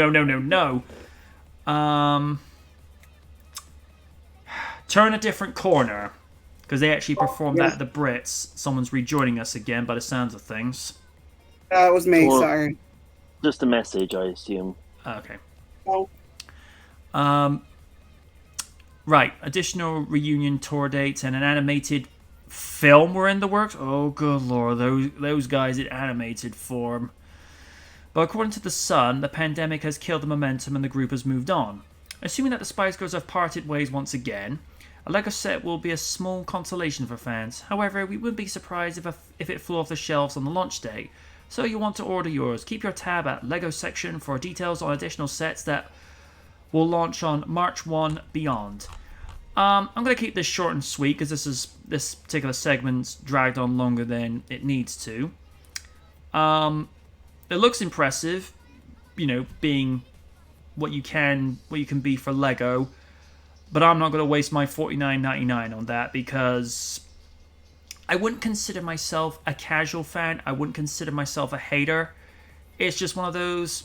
Turn a Different Corner. Because they actually performed that at the Brits. Someone's rejoining us again by the sounds of things. That was me, sorry. Just a message, I assume. Okay. Oh. Right. Additional reunion tour dates and an animated film were in the works. Oh, good lord, those guys in animated form. But according to The Sun, the pandemic has killed the momentum and the group has moved on. Assuming that the Spice Girls have parted ways once again, a Lego set will be a small consolation for fans. However, we wouldn't be surprised if it flew off the shelves on the launch day. So you want to order yours. Keep your tab at Lego section for details on additional sets that will launch on March 1 beyond. I'm going to keep this short and sweet because this particular segment's dragged on longer than it needs to. It looks impressive, you know, being what you can be for Lego, but I'm not going to waste my $49.99 on that because I wouldn't consider myself a casual fan. I wouldn't consider myself a hater. It's just one of those.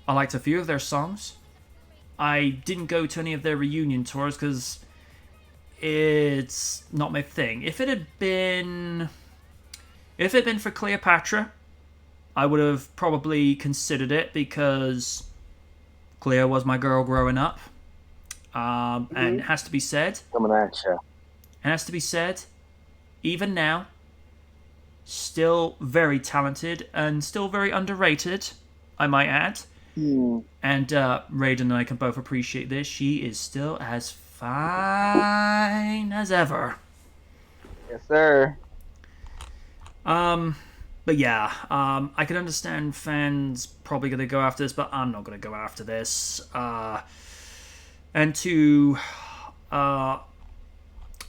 I liked a few of their songs. I didn't go to any of their reunion tours because it's not my thing. If it had been for Cleopatra, I would have probably considered it because Cleo was my girl growing up. And it has to be said. Coming at you. It has to be said, even now, still very talented and still very underrated, I might add. And Raiden and I can both appreciate this. She is still as fine as ever. Yes, sir. But yeah, I can understand fans probably going to go after this, but I'm not going to go after this. And to, I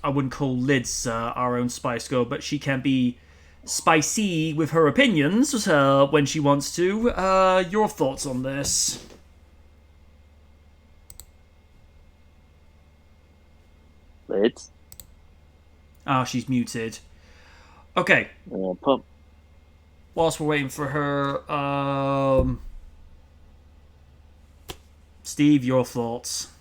wouldn't call Lids our own Spice Girl, but she can be spicy with her opinions when she wants to. Your thoughts on this? Lids? Oh, she's muted. Okay. Whilst we're waiting for her, Steve, your thoughts?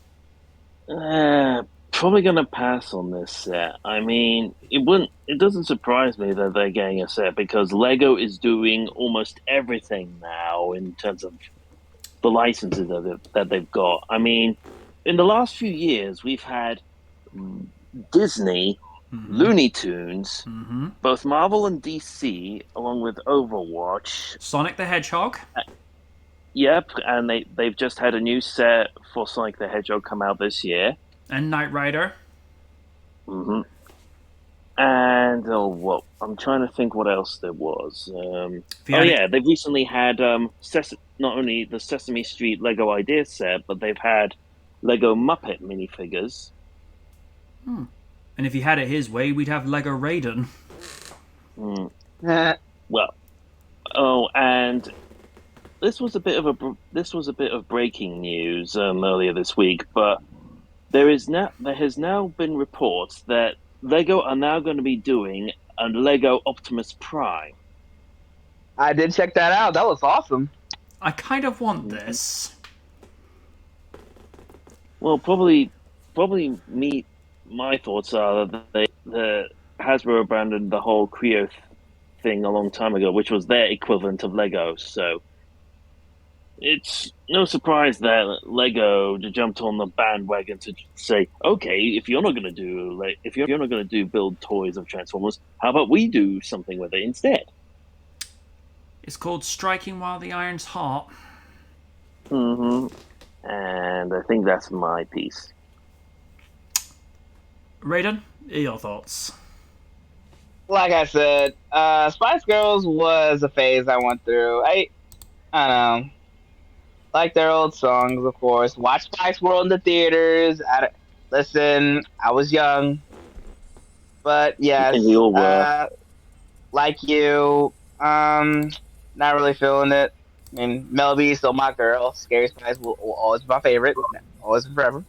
Probably gonna pass on this set. I mean, it doesn't surprise me that they're getting a set because Lego is doing almost everything now in terms of the licenses that they've got. I mean, in the last few years, we've had Disney, Looney Tunes, both Marvel and DC, along with Overwatch, Sonic the Hedgehog. Yep, and they've just had a new set for Sonic the Hedgehog come out this year. And Knight Rider. And I'm trying to think what else there was. They've recently had not only the Sesame Street Lego Idea set, but they've had Lego Muppet minifigures. And if he had it his way, we'd have Lego Raiden. And this was a bit of breaking news earlier this week, but there has now been reports that Lego are now going to be doing a Lego Optimus Prime. I did check that out. That was awesome. I kind of want this. Well, probably my thoughts are that the Hasbro abandoned the whole Creo thing a long time ago, which was their equivalent of Lego. So It's no surprise that Lego jumped on the bandwagon to say, "Okay, if you're not going to do build toys of Transformers, how about we do something with it instead?" It's called striking while the iron's hot. Mm-hmm. And I think that's my piece. Raiden, your thoughts? Like I said, Spice Girls was a phase I went through. I don't know. Like their old songs, of course. Watch Spice World in the theaters. Listen, I was young, but I think yes, we all were. like you, not really feeling it. I mean, Mel B is still my girl. Scary Spice will always be my favorite, always and forever.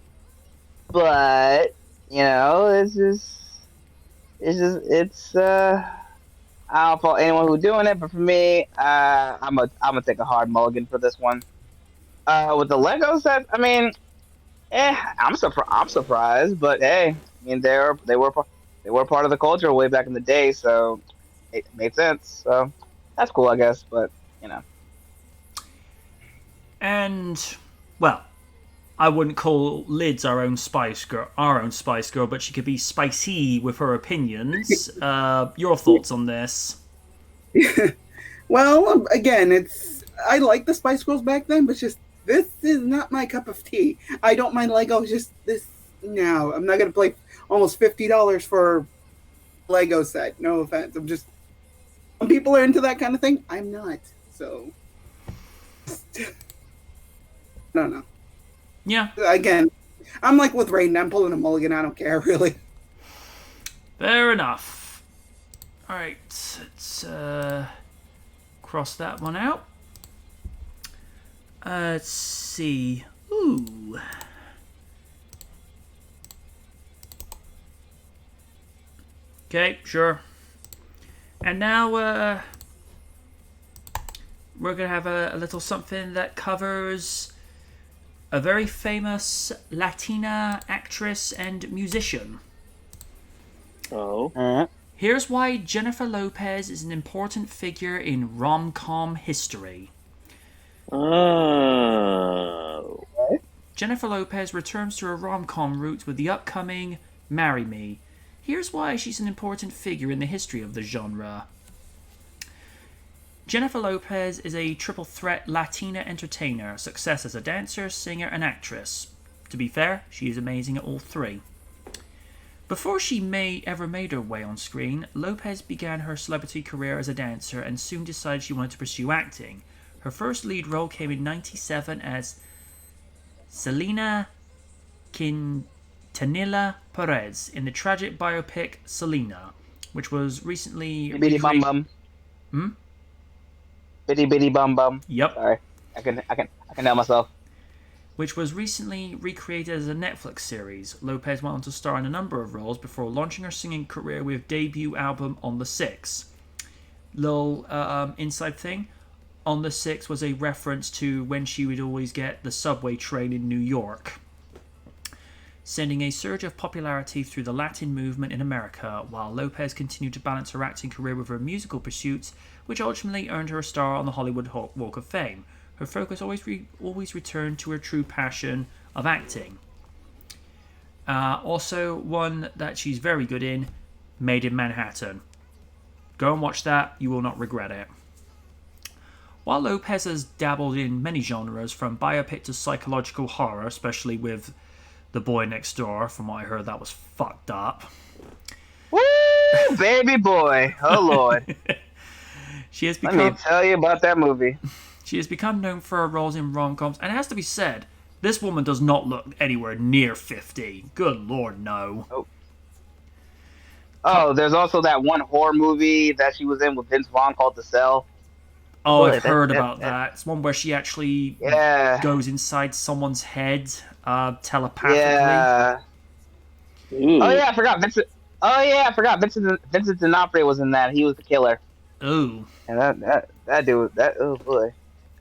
But it's I don't fault anyone who's doing it, but for me, I'm gonna take a hard mulligan for this one. With the Lego set, I mean, I'm surprised, but hey, I mean they were part of the culture way back in the day, so it made sense. So that's cool, I guess. But you know, And, well, I wouldn't call Lids our own Spice Girl, but she could be spicy with her opinions. Your thoughts on this? Well, again, I like the Spice Girls back then, but just this is not my cup of tea. I don't mind Lego, just this. No, I'm not gonna play almost $50 for Lego set. No offense. I'm just, some people are into that kind of thing. I'm not. So I don't know. Yeah, Again, I'm like with Raiden. I'm pulling a mulligan. I don't care really. fair enough. Alright, let's cross that one out. Let's see. Ooh. Okay, sure. And now we're going to have a little something that covers a very famous Latina actress and musician. Oh. Here's why Jennifer Lopez is an important figure in rom-com history. Oh. Jennifer Lopez returns to her rom-com roots with the upcoming Marry Me. Here's why she's an important figure in the history of the genre. Jennifer Lopez is a triple threat Latina entertainer, success as a dancer, singer, and actress. To be fair, she is amazing at all three. Before she ever made her way on screen, Lopez began her celebrity career as a dancer and soon decided she wanted to pursue acting. Her first lead role came in '97 as Selena Quintanilla Perez in the tragic biopic Selena, which was recently bitty bum bum. Bitty bitty bum bum. Yep. Sorry, I can help myself. Which was recently recreated as a Netflix series. Lopez went on to star in a number of roles before launching her singing career with debut album On the Six. Little inside thing, On the Six was a reference to when she would always get the subway train in New York, sending a surge of popularity through the Latin movement in America, while Lopez continued to balance her acting career with her musical pursuits, which ultimately earned her a star on the Hollywood Walk of Fame. Her focus always returned to her true passion of acting. Also, one that she's very good in, Made in Manhattan. Go and watch that, you will not regret it. While Lopez has dabbled in many genres, from biopic to psychological horror, especially with The Boy Next Door, from what I heard that was fucked up. Woo, baby boy. Oh, Lord. Let me tell you about that movie. She has become known for her roles in rom-coms, and it has to be said, this woman does not look anywhere near 50. Good Lord, no. Oh, there's also that one horror movie that she was in with Vince Vaughn called The Cell. Oh, I've heard about that. It's one where she actually goes inside someone's head telepathically. Yeah. Oh yeah, I forgot. Vincent D'Onofrio was in that. He was the killer. Ooh. And that dude. Oh boy.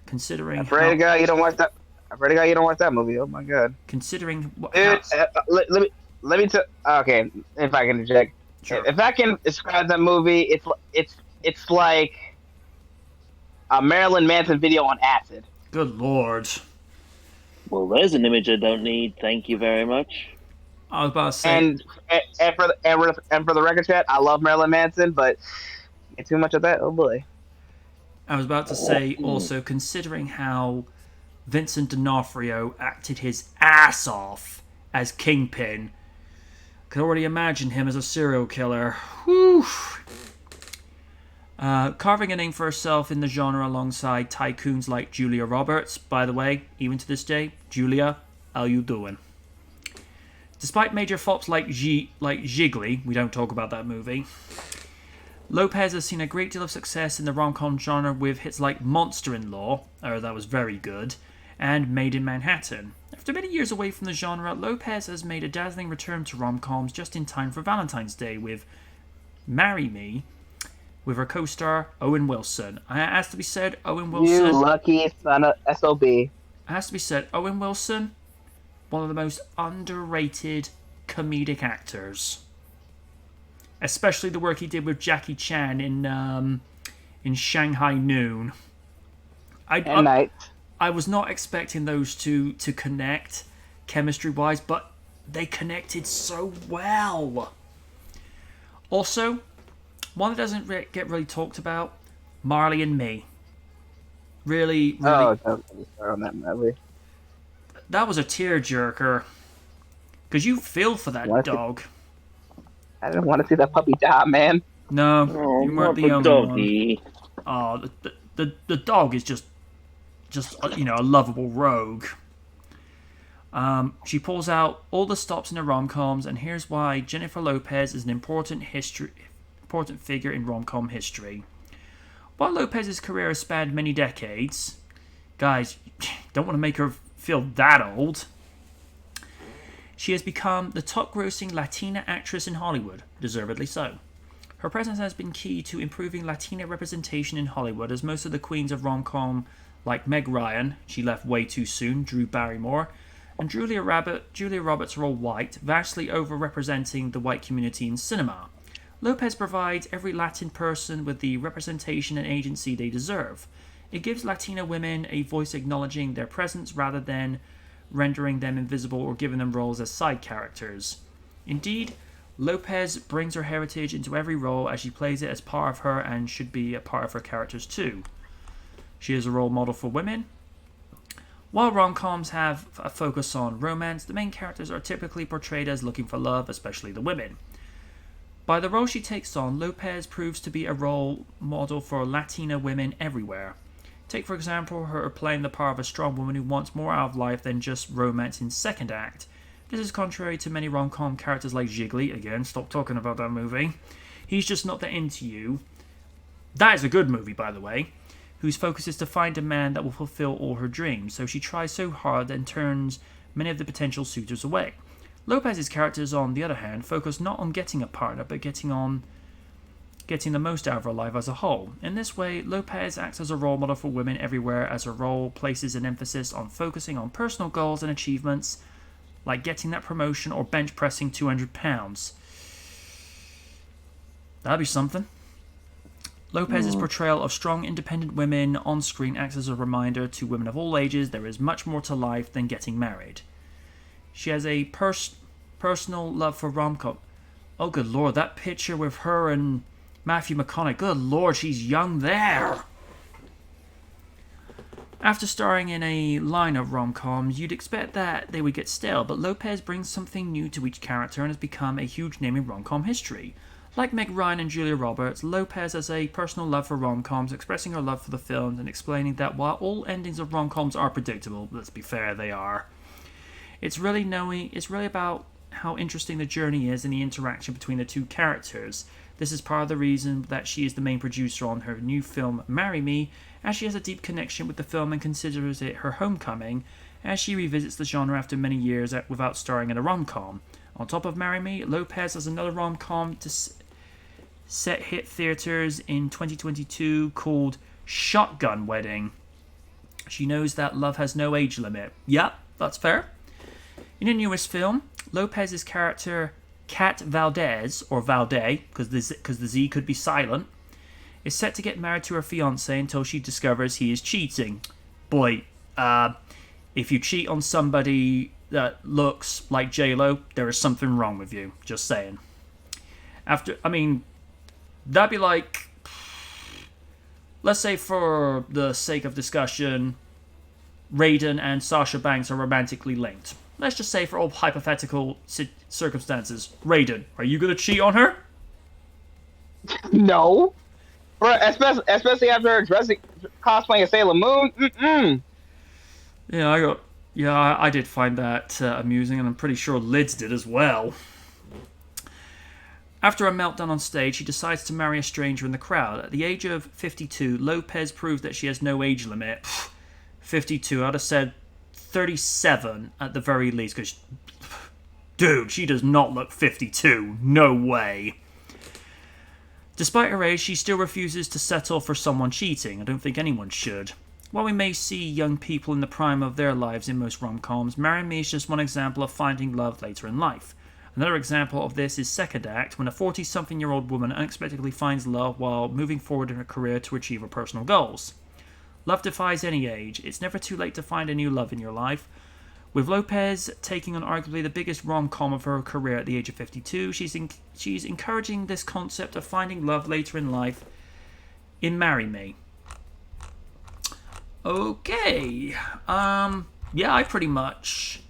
Considering. I pray to God you don't watch that. Movie. Oh my God. Considering. Dude, let me tell. Okay, if I can interject. Sure. If I can describe that movie, it's like a Marilyn Manson video on acid. Good Lord. Well, there's an image I don't need. Thank you very much. I was about to say... And for the record, chat, I love Marilyn Manson, but get too much of that, oh boy. I was about to say also, considering how Vincent D'Onofrio acted his ass off as Kingpin, I can already imagine him as a serial killer. Whew. Carving a name for herself in the genre alongside tycoons like Julia Roberts. By the way, even to this day, Julia, how you doing? Despite major flops like Jiggly, we don't talk about that movie, Lopez has seen a great deal of success in the rom-com genre with hits like Monster-in-Law, that was very good, and Made in Manhattan. After many years away from the genre, Lopez has made a dazzling return to rom-coms just in time for Valentine's Day with Marry Me, with her co-star Owen Wilson. It has to be said, Owen Wilson... You lucky son of SOB. It has to be said, Owen Wilson, one of the most underrated comedic actors. Especially the work he did with Jackie Chan in Shanghai Noon. I was not expecting those two to connect chemistry-wise, but they connected so well. Also, one that doesn't get really talked about, Marley and Me. Really. Oh, on that movie. That was a tearjerker. Because you feel for that dog. I didn't want to see that puppy die, man. No, you weren't the only one. Oh, the dog is just a lovable rogue. She pulls out all the stops in the rom-coms, and here's why Jennifer Lopez is an important figure in rom-com history. While Lopez's career has spanned many decades, guys, don't want to make her feel that old. She has become the top-grossing Latina actress in Hollywood, deservedly so. Her presence has been key to improving Latina representation in Hollywood, as most of the queens of rom-com, like Meg Ryan, she left way too soon, Drew Barrymore, and Julia Roberts are all white, vastly over-representing the white community in cinema. Lopez provides every Latin person with the representation and agency they deserve. It gives Latina women a voice acknowledging their presence rather than rendering them invisible or giving them roles as side characters. Indeed, Lopez brings her heritage into every role as she plays it as part of her and should be a part of her characters too. She is a role model for women. While rom-coms have a focus on romance, the main characters are typically portrayed as looking for love, especially the women. By the role she takes on, Lopez proves to be a role model for Latina women everywhere. Take, for example, her playing the part of a strong woman who wants more out of life than just romance in second act. This is contrary to many rom-com characters like Jiggly. Again, stop talking about that movie. He's just not that into you. That is a good movie, by the way. Whose focus is to find a man that will fulfill all her dreams, so she tries so hard and turns many of the potential suitors away. Lopez's characters, on the other hand, focus not on getting a partner, but getting the most out of her life as a whole. In this way, Lopez acts as a role model for women everywhere, as her role places an emphasis on focusing on personal goals and achievements, like getting that promotion or bench pressing 200 pounds. That'd be something. Lopez's portrayal of strong, independent women on screen acts as a reminder to women of all ages there is much more to life than getting married. She has a personal love for rom-com. Oh, good lord, that picture with her and Matthew McConaughey. Good lord, she's young there. After starring in a line of rom-coms, you'd expect that they would get stale, but Lopez brings something new to each character and has become a huge name in rom-com history. Like Meg Ryan and Julia Roberts, Lopez has a personal love for rom-coms, expressing her love for the films and explaining that while all endings of rom-coms are predictable, let's be fair, they are. It's really about how interesting the journey is and the interaction between the two characters. This is part of the reason that she is the main producer on her new film, Marry Me, as she has a deep connection with the film and considers it her homecoming, as she revisits the genre after many years without starring in a rom-com. On top of Marry Me, Lopez has another rom-com to hit theaters in 2022 called Shotgun Wedding. She knows that love has no age limit. Yep, that's fair. In her newest film, Lopez's character Kat Valdez, or Valde, because the Z could be silent, is set to get married to her fiancé until she discovers he is cheating. Boy, If you cheat on somebody that looks like J-Lo, there is something wrong with you. Just saying. That'd be like, let's say for the sake of discussion, Raiden and Sasha Banks are romantically linked. Let's just say for all hypothetical circumstances, Raiden, are you going to cheat on her? No. Especially after cosplaying as Sailor Moon. Mm-mm. Yeah, I did find that amusing, and I'm pretty sure Lids did as well. After a meltdown on stage, she decides to marry a stranger in the crowd. At the age of 52, Lopez proves that she has no age limit. 52, I'd have said 37 at the very least, because, dude, she does not look 52. No way. Despite her age, she still refuses to settle for someone cheating. I don't think anyone should. While we may see young people in the prime of their lives in most rom-coms, Marry Me is just one example of finding love later in life. Another example of this is Second Act, when a 40-something-year-old woman unexpectedly finds love while moving forward in her career to achieve her personal goals. Love defies any age. It's never too late to find a new love in your life. With Lopez taking on arguably the biggest rom-com of her career at the age of 52, she's encouraging this concept of finding love later in life in Marry Me. Okay. Yeah, I pretty much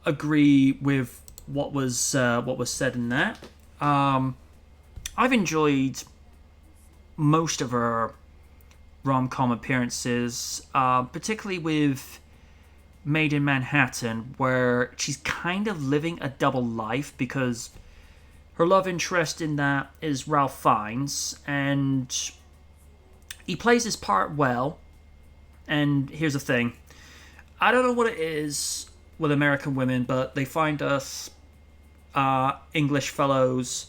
agree with what was said in that. I've enjoyed most of her rom-com appearances, particularly with Made in Manhattan, where she's kind of living a double life because her love interest in that is Ralph Fiennes, and he plays his part well. And here's the thing, I don't know what it is with American women, but they find us English fellows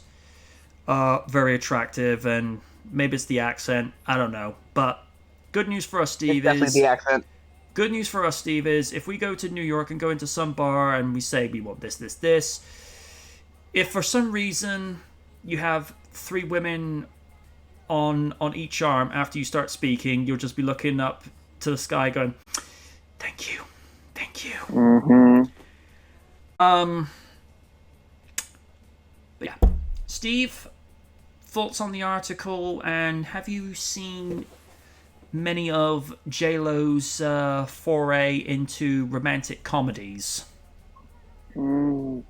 very attractive, and maybe it's the accent, I don't know. But good news for us, Steve, it's definitely the accent. Good news for us, Steve, is if we go to New York and go into some bar and we say we want this, if for some reason you have 3 women on each arm after you start speaking, you'll just be looking up to the sky going, thank you. Mm-hmm. But yeah. Steve, thoughts on the article, and have you seen many of J-Lo's foray into romantic comedies? Not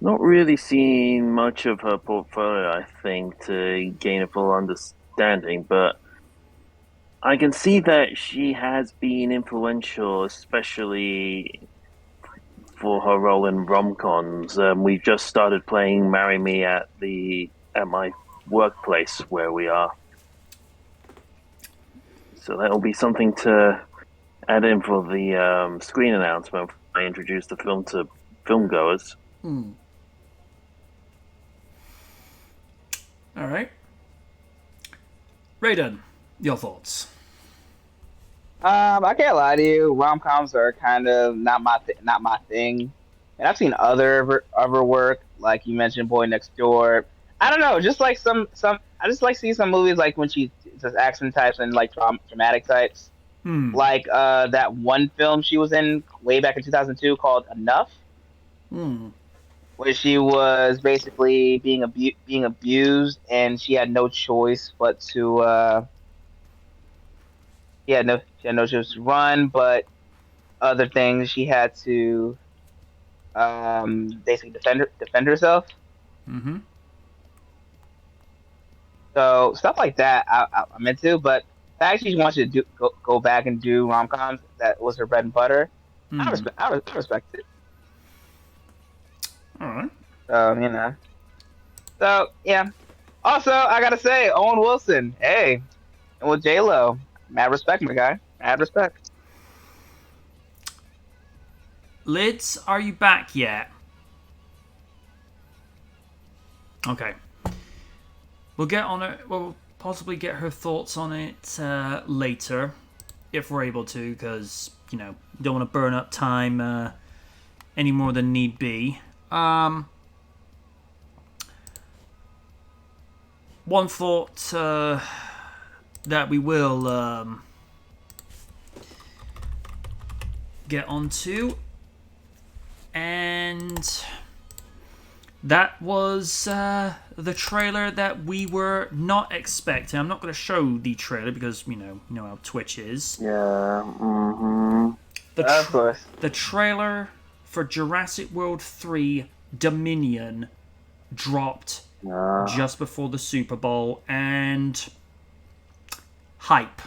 really seen much of her portfolio, I think, to gain a full understanding, but I can see that she has been influential, especially for her role in rom-coms. We've just started playing Marry Me at my workplace where we are. So that'll be something to add in for the screen announcement when I introduce the film to filmgoers. All right. Raiden, your thoughts? I can't lie to you. Rom-coms are kind of not my thing. And I've seen other work, like you mentioned, Boy Next Door. I don't know, just like some. I just like seeing some movies like when she does action types and like dramatic types. Like that one film she was in way back in 2002 called Enough, where she was basically being abused and she had no choice but to. She had no choice to run, but other things she had to basically defend herself. Mm-hmm. So stuff like that I'm into, but the fact she wants to go back and do rom-coms, that was her bread and butter. I respect it. All right. So, So, yeah. Also, I gotta say, Owen Wilson, hey, and with J-Lo, mad respect, my guy. Mad respect. Lids, are you back yet? Okay. We'll get on it. We'll possibly get her thoughts on it later, if we're able to, because, don't want to burn up time any more than need be. One thought that we will get onto. And that was the trailer that we were not expecting. I'm not going to show the trailer because, you know how Twitch is. Yeah. Mm-hmm. Of course. The trailer for Jurassic World 3 Dominion dropped just before the Super Bowl, and hype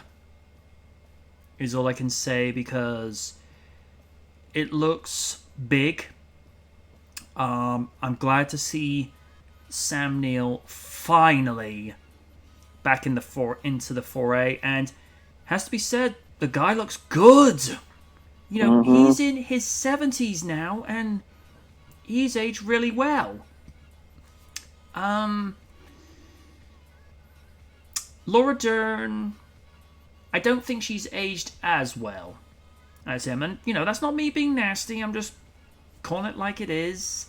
is all I can say because it looks big. I'm glad to see Sam Neill finally back in into the foray, and has to be said, the guy looks good. You know, he's in his 70s now, and he's aged really well. Laura Dern, I don't think she's aged as well as him, and you know, that's not me being nasty, I'm just calling it like it is.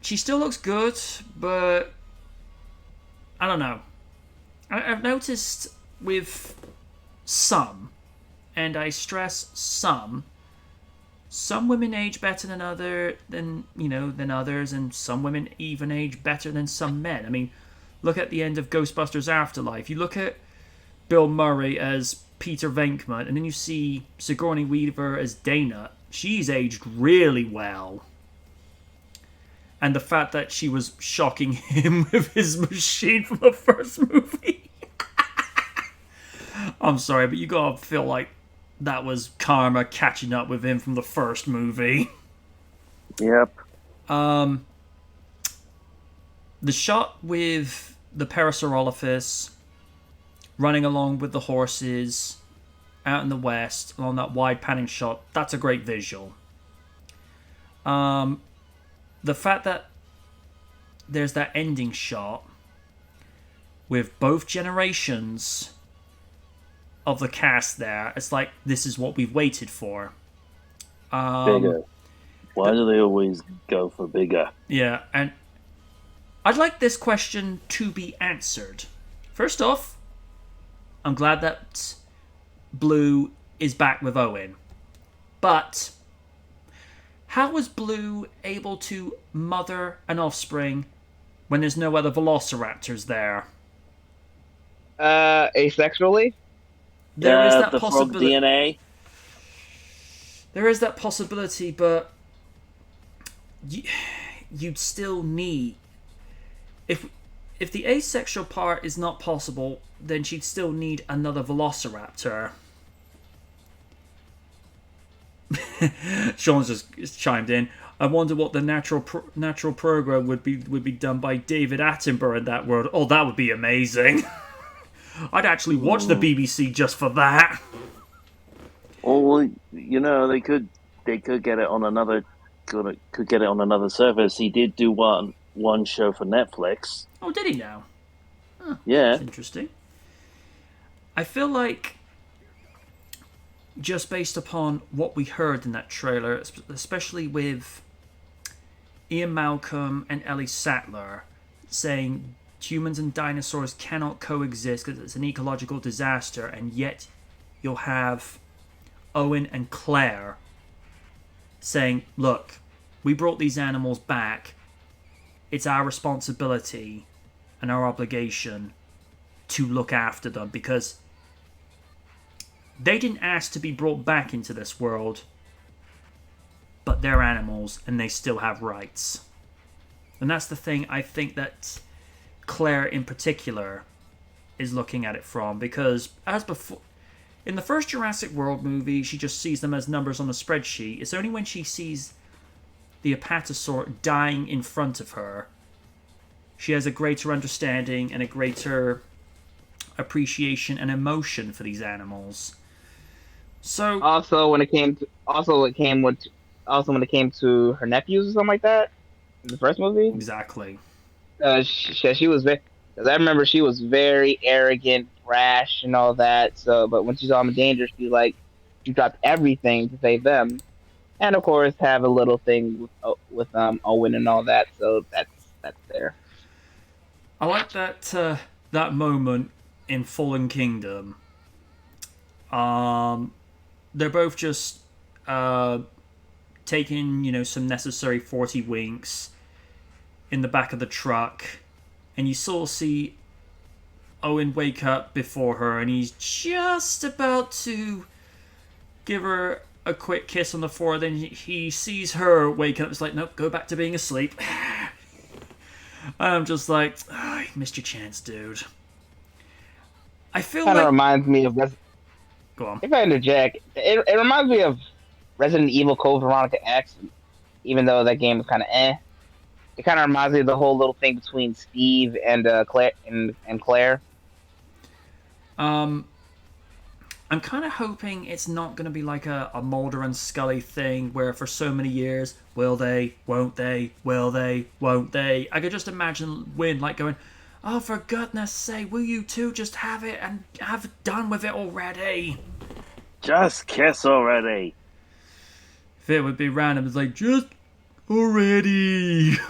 She still looks good, but I don't know. I've noticed with some, and I stress some women age better than others, and some women even age better than some men. I mean, look at the end of Ghostbusters Afterlife. You look at Bill Murray as Peter Venkman, and then you see Sigourney Weaver as Dana. She's aged really well. And the fact that she was shocking him with his machine from the first movie. I'm sorry, but you gotta feel like that was karma catching up with him from the first movie. Yep. The shot with the Parasaurolophus running along with the horses out in the west, along that wide panning shot, that's a great visual. The fact that there's that ending shot with both generations of the cast there, it's like, this is what we've waited for. Bigger. Why do they always go for bigger? Yeah, and I'd like this question to be answered. First off, I'm glad that Blue is back with Owen. But how was Blue able to mother an offspring when there's no other Velociraptors there? Asexually? There is that the possibility. frog DNA. There is that possibility, but you'd still need... If the asexual part is not possible, then she'd still need another Velociraptor. Sean's just chimed in. I wonder what the natural program would be done by David Attenborough in that world. Oh, that would be amazing. I'd actually watch the BBC just for that. Well, you know, they could get it on another service. He did do one show for Netflix. Oh, did he now? Huh, yeah, that's interesting. I feel like, just based upon what we heard in that trailer, especially with Ian Malcolm and Ellie Sattler saying humans and dinosaurs cannot coexist because it's an ecological disaster, and yet you'll have Owen and Claire saying, look, we brought these animals back. It's our responsibility and our obligation to look after them because they didn't ask to be brought back into this world, but they're animals and they still have rights. And that's the thing I think that Claire in particular is looking at it from, because as before, in the first Jurassic World movie, she just sees them as numbers on a spreadsheet. It's only when she sees the Apatosaur dying in front of her, she has a greater understanding and a greater appreciation and emotion for these animals. So also when it came to her nephews or something like that in the first movie. Exactly. She was very. Because I remember she was very arrogant, brash, and all that. So, but when she saw them in danger, she dropped everything to save them, and of course have a little thing with Owen and all that. So that's there. I like that that moment in Fallen Kingdom, they're both just taking, some necessary 40 winks in the back of the truck, and you sort of see Owen wake up before her, and he's just about to give her a quick kiss on the forehead. Then he sees her wake up. It's like, nope, go back to being asleep. I'm just like, oh, you missed your chance, dude. I feel Kind of like... reminds me of... Go on. If I interject, it reminds me of Resident Evil Code Veronica X, even though that game is kind of eh. It kind of reminds me of the whole little thing between Steve and Claire and Claire. I'm kind of hoping it's not going to be like a Mulder and Scully thing where for so many years, will they, won't they, will they, won't they? I could just imagine Wynn like going, oh, for goodness sake, will you two just have it and have done with it already? Just kiss already. If it would be random, it's like, just already. And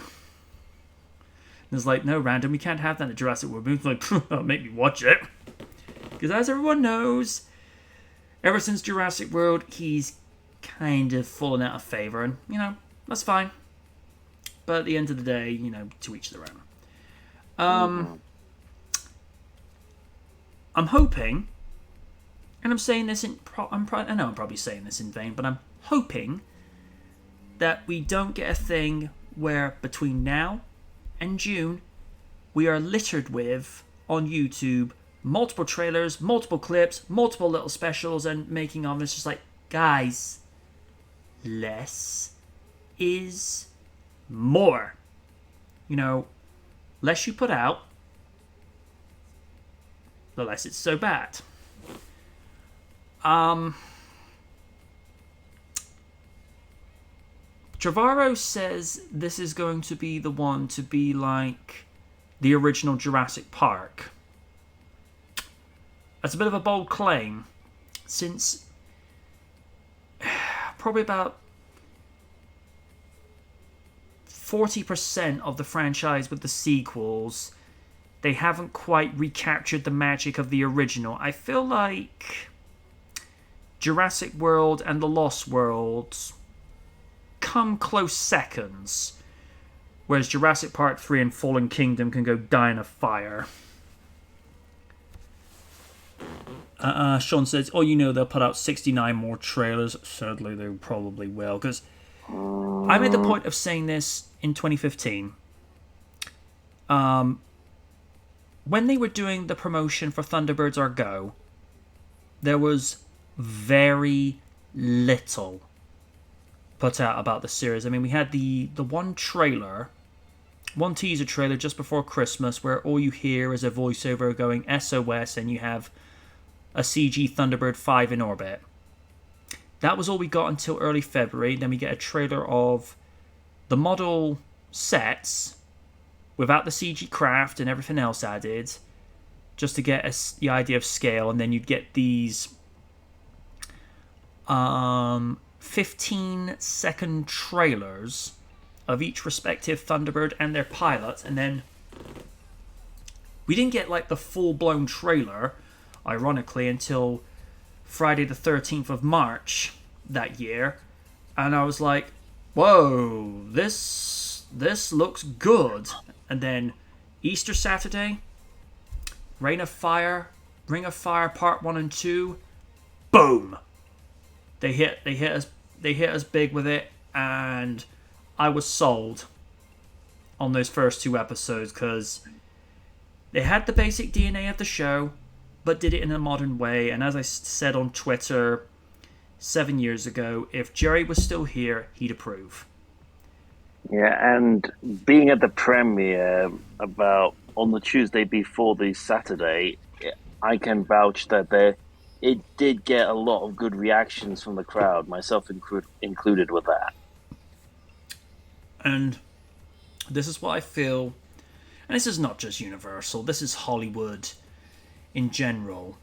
it's like, no, random, we can't have that in the Jurassic World movie. It's like, that'll make me watch it. Because as everyone knows, ever since Jurassic World, he's kind of fallen out of favour. And, that's fine. But at the end of the day, to each their own. I'm hoping, and I'm saying this I know I'm probably saying this in vain, but I'm hoping that we don't get a thing where between now and June, we are littered with, on YouTube, multiple trailers, multiple clips, multiple little specials, and making of. It's just like, guys, less is more. Less you put out, the less it's so bad. Trevorrow says this is going to be the one to be like the original Jurassic Park. That's a bit of a bold claim, since probably about 40% of the franchise with the sequels, they haven't quite recaptured the magic of the original. I feel like Jurassic World and The Lost World come close seconds, whereas Jurassic Park 3 and Fallen Kingdom can go die in a fire. Sean says, they'll put out 69 more trailers. Certainly they probably will, because I made the point of saying this in 2015. When they were doing the promotion for Thunderbirds Are Go, there was very little put out about the series. I mean, we had the one teaser trailer just before Christmas, where all you hear is a voiceover going SOS, and you have a CG Thunderbird 5 in orbit. That was all we got until early February. Then we get a trailer of the model sets without the CG craft and everything else added, just to get the idea of scale. And then you'd get these 15-second trailers of each respective Thunderbird and their pilots. And then we didn't get like the full-blown trailer, ironically, until Friday the 13th of March that year. And I was like, whoa, this looks good. And then Easter Saturday, Ring of Fire Part 1 and 2, boom. They hit us big with it, and I was sold on those first two episodes, because they had the basic DNA of the show, but did it in a modern way. And as I said on Twitter 7 years ago, if Jerry was still here, he'd approve. Yeah, and being at the premiere on the Tuesday before the Saturday, I can vouch that it did get a lot of good reactions from the crowd, myself included with that. And this is what I feel, and this is not just Universal, this is Hollywood in general.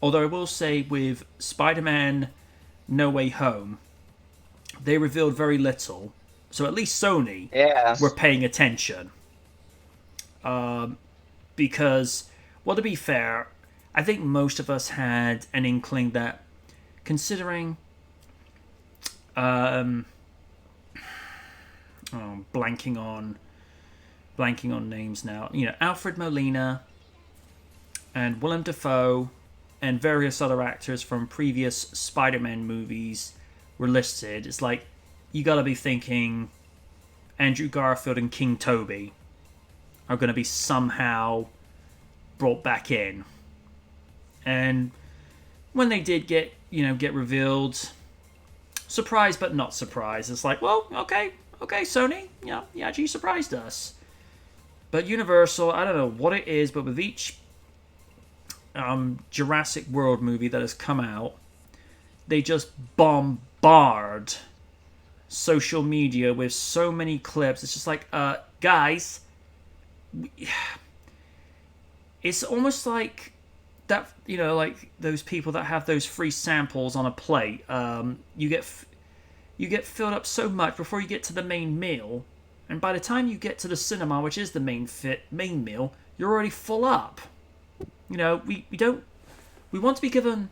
Although I will say with Spider-Man No Way Home, they revealed very little. So at least Sony were paying attention. Because, well, to be fair, I think most of us had an inkling that considering blanking on names now. Alfred Molina and Willem Dafoe and various other actors from previous Spider-Man movies were listed. It's like you got to be thinking Andrew Garfield and King Toby are going to be somehow brought back in. And when they did get revealed, surprised but not surprised. It's like, well, okay, Sony, you actually surprised us. But Universal, I don't know what it is, but with each Jurassic World movie that has come out, they just bombard social media with so many clips. It's just like, guys, it's almost like that, like those people that have those free samples on a plate. You get filled up so much before you get to the main meal, and by the time you get to the cinema, which is the main meal, you're already full up. We want to be given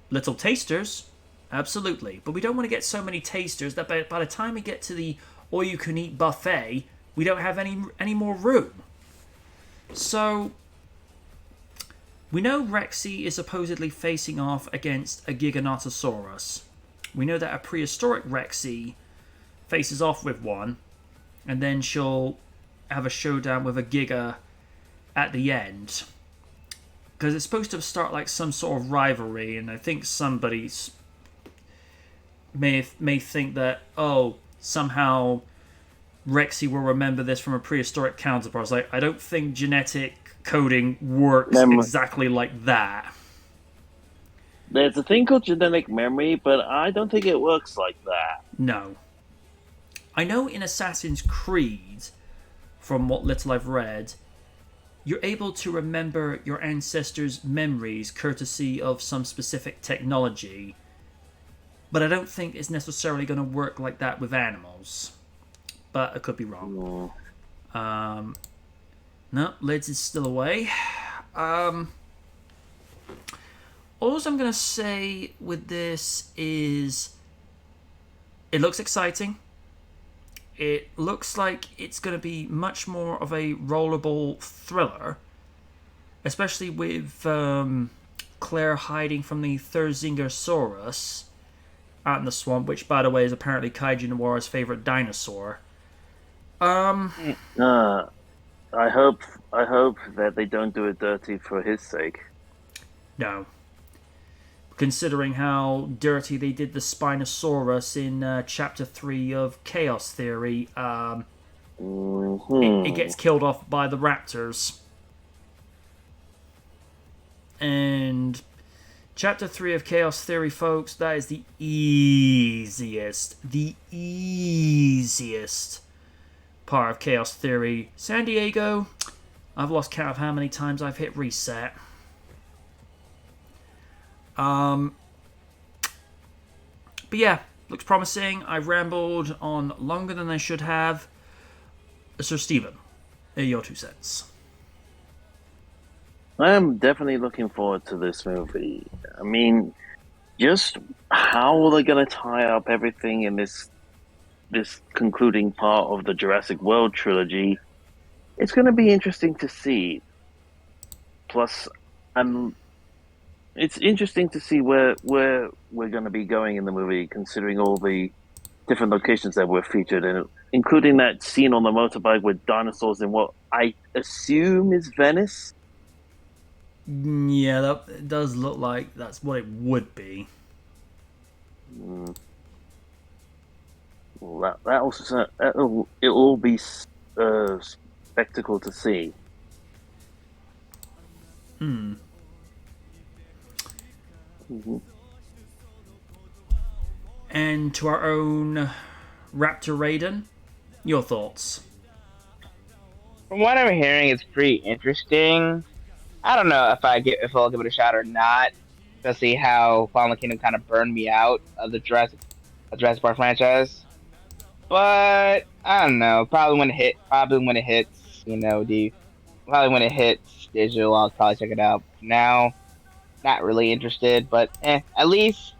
little tasters, absolutely, but we don't want to get so many tasters that by the time we get to the all-you-can-eat buffet, we don't have any more room. So we know Rexy is supposedly facing off against a Giganotosaurus. We know that a prehistoric Rexy faces off with one, and then she'll have a showdown with a Giga at the end. Because it's supposed to start like some sort of rivalry, and I think somebody may think that, somehow Rexy will remember this from a prehistoric counterpart. It's like, I don't think genetic coding works exactly like that. There's a thing called genetic memory, but I don't think it works like that. No. I know in Assassin's Creed, from what little I've read, you're able to remember your ancestors' memories courtesy of some specific technology, but I don't think it's necessarily going to work like that with animals. But I could be wrong. No, Lids is still away. All I'm going to say with this is it looks exciting. It looks like it's going to be much more of a rollerball thriller, especially with Claire hiding from the Thurzingosaurus out in the swamp, which, by the way, is apparently Kaiju Noir's favorite dinosaur. I hope that they don't do it dirty for his sake. No. Considering how dirty they did the Spinosaurus in Chapter 3 of Chaos Theory, it gets killed off by the raptors. And Chapter 3 of Chaos Theory, folks, that is the easiest part of Chaos Theory. San Diego, I've lost count of how many times I've hit reset. But yeah, looks promising. I've rambled on longer than I should have. Sir Stephen, your 2 cents. I am definitely looking forward to this movie. I mean, just how are they going to tie up everything in this concluding part of the Jurassic World trilogy? It's going to be interesting to see. Plus, it's interesting to see where we're going to be going in the movie, considering all the different locations that were featured in it, including that scene on the motorbike with dinosaurs in what I assume is Venice. Yeah, that does look like that's what it would be. Well, it'll be a spectacle to see. And to our own Raptor Raiden, your thoughts? From what I'm hearing, it's pretty interesting. I don't know if I'll give it a shot or not, especially how Fallen Kingdom kind of burned me out of the Jurassic Park franchise. But I don't know. Probably when it hits, digital, I'll probably check it out. Now, not really interested, but at least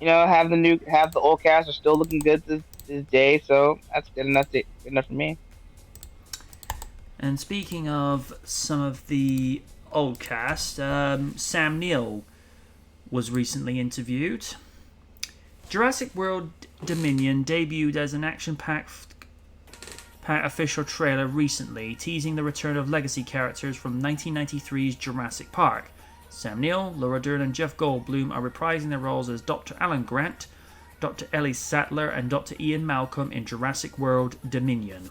have the old cast are still looking good this day, so that's good enough. Good enough for me. And speaking of some of the old cast, Sam Neill was recently interviewed. Jurassic World Dominion debuted as an action-packed official trailer recently, teasing the return of legacy characters from 1993's Jurassic Park. Sam Neill, Laura Dern, and Jeff Goldblum are reprising their roles as Dr. Alan Grant, Dr. Ellie Sattler, and Dr. Ian Malcolm in Jurassic World Dominion.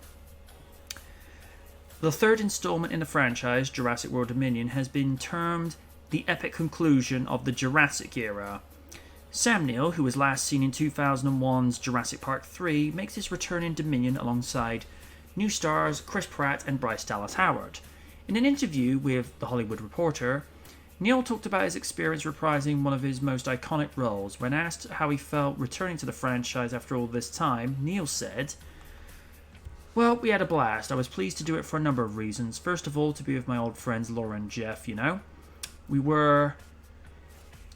The third installment in the franchise, Jurassic World Dominion, has been termed the epic conclusion of the Jurassic era. Sam Neill, who was last seen in 2001's Jurassic Park 3, makes his return in Dominion alongside new stars Chris Pratt and Bryce Dallas Howard. In an interview with The Hollywood Reporter, Neill talked about his experience reprising one of his most iconic roles. When asked how he felt returning to the franchise after all this time, Neill said, "Well, we had a blast. I was pleased to do it for a number of reasons. First of all, to be with my old friends Laura and Jeff,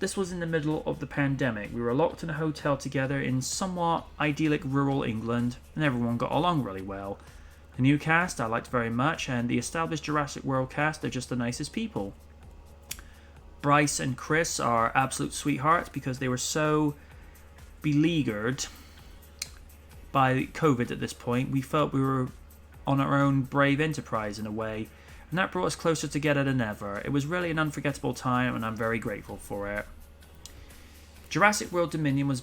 This was in the middle of the pandemic. We were locked in a hotel together in somewhat idyllic rural England, and everyone got along really well. The new cast I liked very much, and the established Jurassic World cast are just the nicest people. Bryce and Chris are absolute sweethearts because they were so beleaguered by COVID at this point. We felt we were on our own brave enterprise in a way, and that brought us closer together than ever. It was really an unforgettable time, and I'm very grateful for it." Jurassic World Dominion was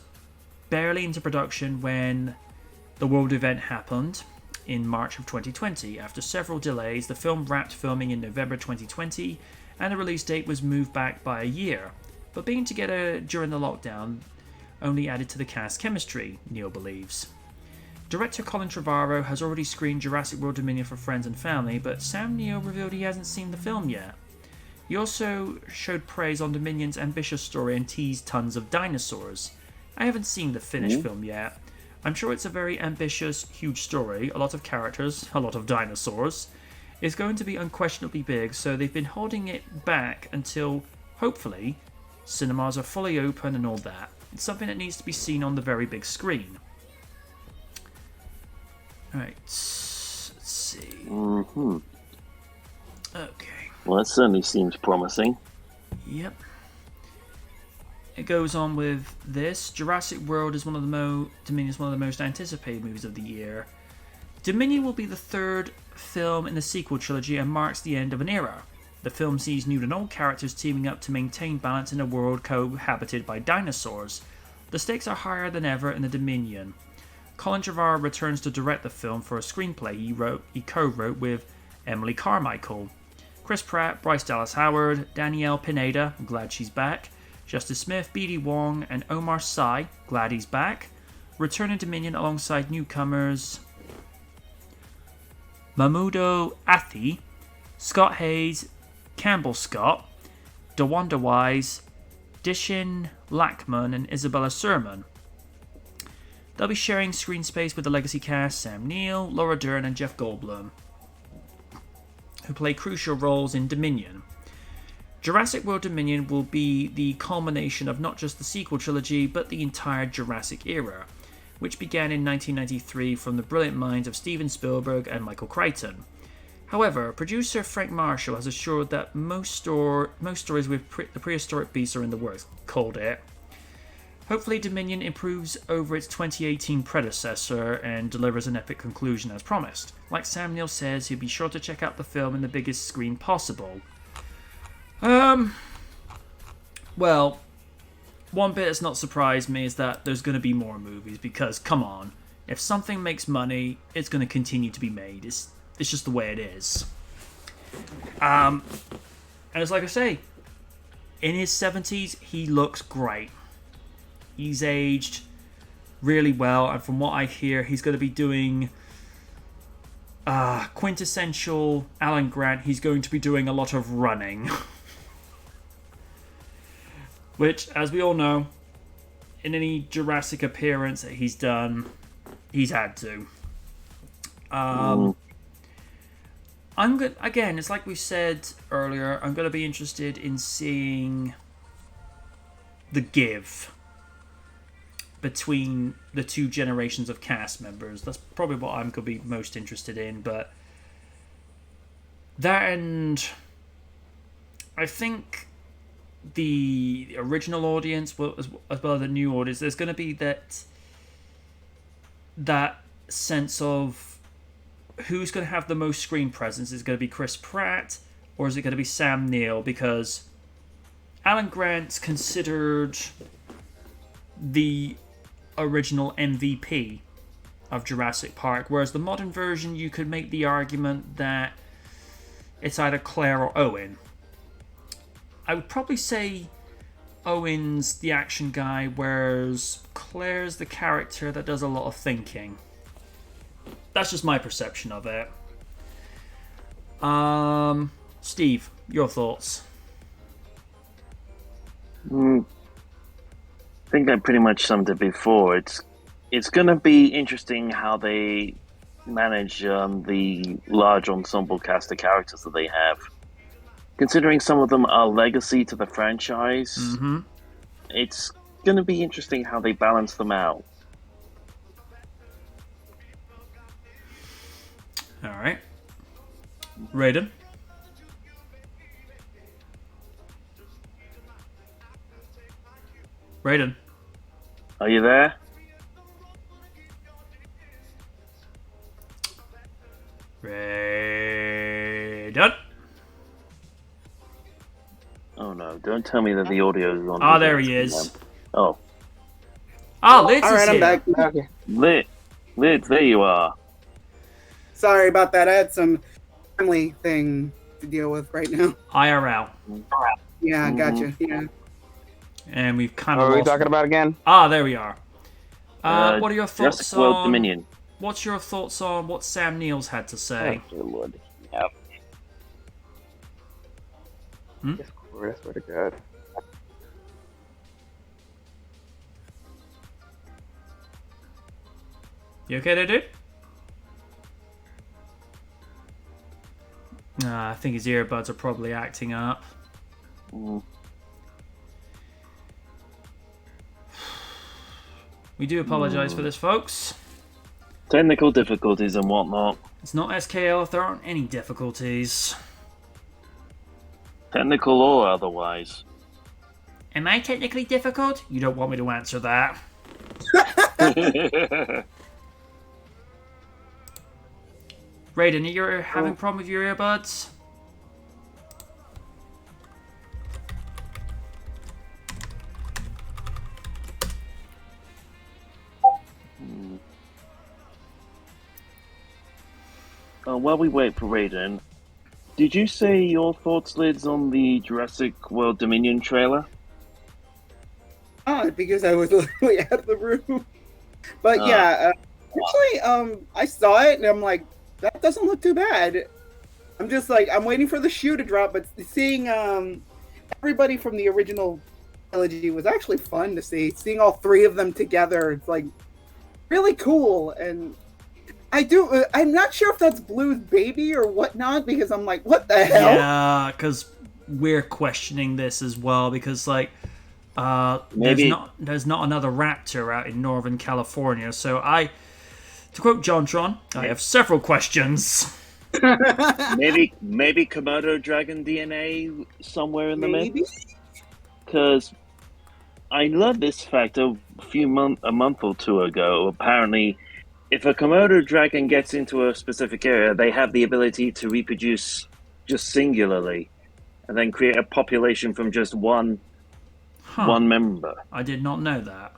barely into production when the World event happened in March of 2020. After several delays, the film wrapped filming in November 2020, and the release date was moved back by a year. But being together during the lockdown only added to the cast chemistry, Neill believes. Director Colin Trevorrow has already screened Jurassic World Dominion for friends and family, but Sam Neill revealed he hasn't seen the film yet. He also showed praise on Dominion's ambitious story and teased tons of dinosaurs. "I haven't seen the finished film yet. I'm sure it's a very ambitious, huge story, a lot of characters, a lot of dinosaurs. It's going to be unquestionably big, so they've been holding it back until, hopefully, cinemas are fully open and all that. It's something that needs to be seen on the very big screen." Alright, let's see. Mm-hmm. Okay. Well, that certainly seems promising. Yep. It goes on with this. Jurassic World is Dominion is one of the most anticipated movies of the year. Dominion will be the third film in the sequel trilogy and marks the end of an era. The film sees new and old characters teaming up to maintain balance in a world cohabited by dinosaurs. The stakes are higher than ever in the Dominion. Colin Trevorrow returns to direct the film for a screenplay he co-wrote with Emily Carmichael. Chris Pratt, Bryce Dallas Howard, Danielle Pineda, I'm glad she's back, Justice Smith, B.D. Wong, and Omar Sy, glad he's back, return in Dominion alongside newcomers Mahmoud Athi, Scott Hayes, Campbell Scott, DeWanda Wise, Dishin Lackman, and Isabella Sermon. They'll be sharing screen space with the legacy cast Sam Neill, Laura Dern, and Jeff Goldblum, who play crucial roles in Dominion. Jurassic World Dominion will be the culmination of not just the sequel trilogy, but the entire Jurassic era, which began in 1993 from the brilliant minds of Steven Spielberg and Michael Crichton. However, producer Frank Marshall has assured that most stories with the prehistoric beasts are in the works, called it. Hopefully Dominion improves over its 2018 predecessor and delivers an epic conclusion as promised. Like Sam Neill says, he'll be sure to check out the film in the biggest screen possible. Well, one bit that's not surprised me is that there's going to be more movies, because, come on, if something makes money, it's going to continue to be made. It's just the way it is. And it's like I say, in his 70s, he looks great. He's aged really well, and from what I hear, he's going to be doing quintessential Alan Grant. He's going to be doing a lot of running. Which, as we all know, in any Jurassic appearance that he's done, he's had to. I'm good. Again, it's like we said earlier, I'm going to be interested in seeing The Give. between the two generations of cast members. That's probably what I'm going to be most interested in. But that, and I think the original audience, as well as the new audience, there's going to be that sense of who's going to have the most screen presence. Is it going to be Chris Pratt, or is it going to be Sam Neill? Because Alan Grant's considered the original MVP of Jurassic Park, whereas the modern version, you could make the argument that it's either Claire or Owen. I would probably say Owen's the action guy, whereas Claire's the character that does a lot of thinking. That's just my perception of it. Steve, your thoughts? I think I pretty much summed it before. It's going to be interesting how they manage the large ensemble cast of characters that they have. Considering some of them are legacy to the franchise, it's going to be interesting how they balance them out. All right. Raiden? Raiden? Are you there? Raiden? Oh no, don't tell me that the audio is on. Ah, there he is. Oh. Ah, Liz is Alright, I'm here. back. Okay. Liz, there you are. Sorry about that. I had some family thing to deal with right now. IRL. Yeah, gotcha. Yeah. And we've kind of What are we lost... talking about again? Ah, there we are. What are your thoughts Jurassic World on... Dominion. What's your thoughts on what Sam Neill's had to say? Oh, dear Lord. Yep. Hmm? I swear to God. You okay there, dude? I think his earbuds are probably acting up. We do apologise for this, folks. Technical difficulties and whatnot. It's not SKL if there aren't any difficulties. Technical or otherwise. Am I technically difficult? You don't want me to answer that. Raiden, are you having a problem with your earbuds? While we wait for Raiden, did you say your thoughts, Lids, on the Jurassic World Dominion trailer? Because I was literally out of the room. But actually, I saw it and I'm like, that doesn't look too bad. I'm just like, I'm waiting for the shoe to drop, but seeing everybody from the original trilogy was actually fun to see. Seeing all three of them together, it's like really cool. And I'm not sure if that's Blue's baby or whatnot, because I'm like, what the hell? Yeah, because we're questioning this as well, because like there's not another raptor out in Northern California. So to quote JonTron, I have several questions. maybe Komodo dragon DNA somewhere in the mix. Because I learned this fact a month or two ago. Apparently, if a Komodo dragon gets into a specific area, they have the ability to reproduce just singularly, and then create a population from just one member. I did not know that.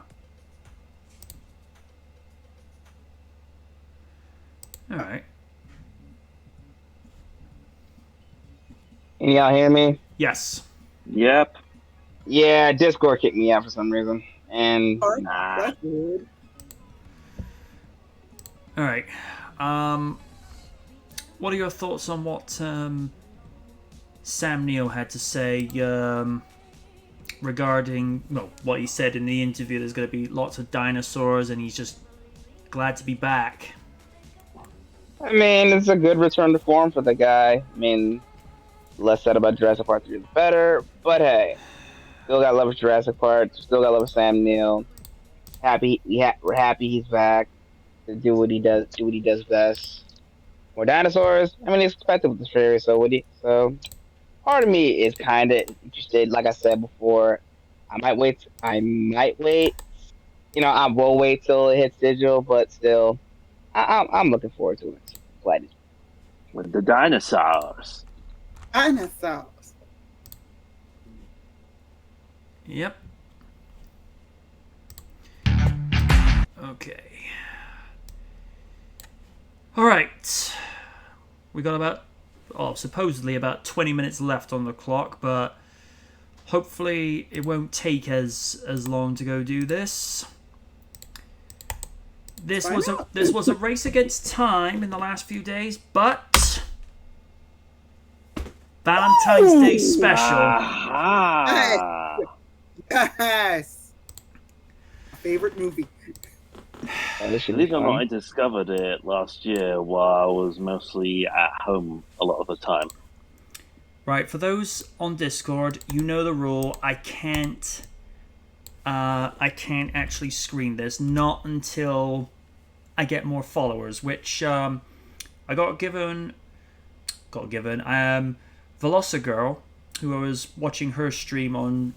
All right. Can y'all hear me? Yes. Yep. Yeah, Discord kicked me out for some reason. And That's weird. All right. What are your thoughts on what Sam Neill had to say regarding what he said in the interview? There's going to be lots of dinosaurs, and he's just glad to be back. I mean, it's a good return to form for the guy. I mean, less said about Jurassic Park 3 the better. But hey, still got love of Jurassic Park. Still got love of Sam Neill. We're happy he's back to do what he does best. More dinosaurs. I mean, it's expected with the fairy. So part of me is kind of interested. Like I said before, I might wait. I will wait till it hits digital, but still, I'm looking forward to it. Glad it's With the dinosaurs. Dinosaurs. Yep. Okay. All right. We got supposedly about 20 minutes left on the clock, but hopefully it won't take as long to go do this. This was a race against time in the last few days, but Valentine's Day special. Ah. Yes. My favorite movie. Believe it or not, I discovered it last year while I was mostly at home a lot of the time. Right, for those on Discord, you know the rule. I can't actually screen this, not until I get more followers, which I got given. Velociraptor, who I was watching her stream on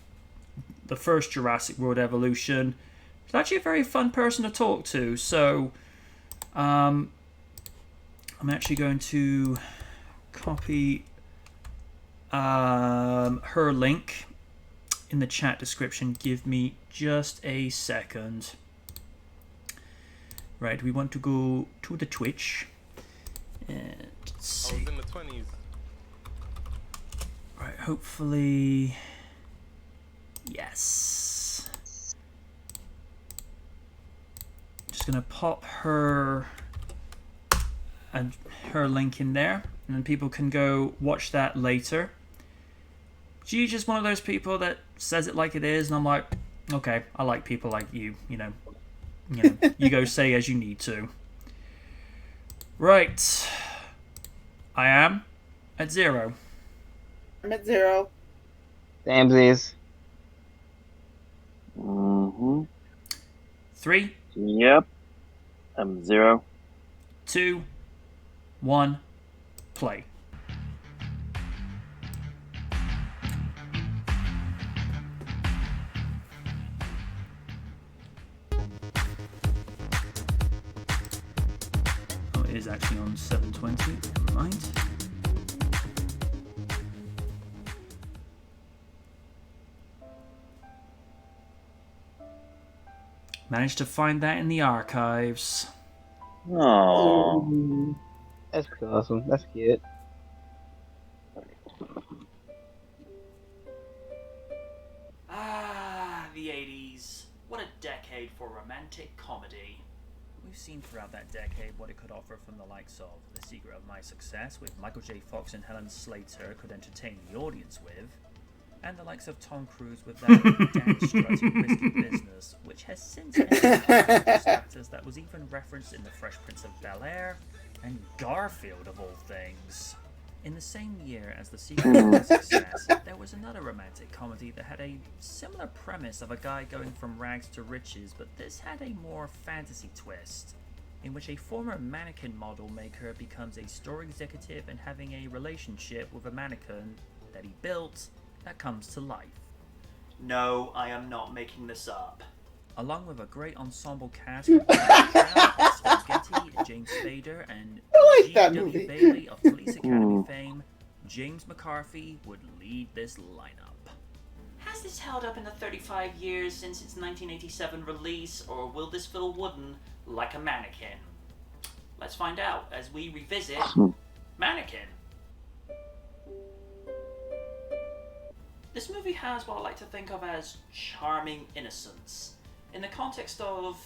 the first Jurassic World Evolution. She's actually a very fun person to talk to, so I'm actually going to copy her link in the chat description. Give me just a second. Right, we want to go to the Twitch. And let's see. I was in the 20s. Right, hopefully. Yes. Just gonna pop her link in there, and then people can go watch that later. She's just one of those people that says it like it is, and I'm like, okay, I like people like you. You go say as you need to. Right. I am at 0. I'm at 0. Samesies. 3. Yep. I'm 0. 2. 1. Play. Oh, it is actually on 720. Never mind. Managed to find that in the archives. Aww. That's awesome. That's cute. The 80s. What a decade for romantic comedy. We've seen throughout that decade what it could offer from the likes of The Secret of My Success, with Michael J. Fox and Helen Slater could entertain the audience with, and the likes of Tom Cruise with that dance-strutting risky business, which has since ended status that was even referenced in The Fresh Prince of Bel-Air, and Garfield of all things. In the same year as The Secret of My Success, there was another romantic comedy that had a similar premise of a guy going from rags to riches, but this had a more fantasy twist, in which a former mannequin model maker becomes a store executive and having a relationship with a mannequin that he built that comes to life. No, I am not making this up. Along with a great ensemble cast with Sven Getty, James Spader, and G.W. Bailey of Police Academy fame, James McCarthy would lead this lineup. Has this held up in the 35 years since its 1987 release, or will this feel wooden like a mannequin? Let's find out as we revisit Mannequin. This movie has what I like to think of as charming innocence, in the context of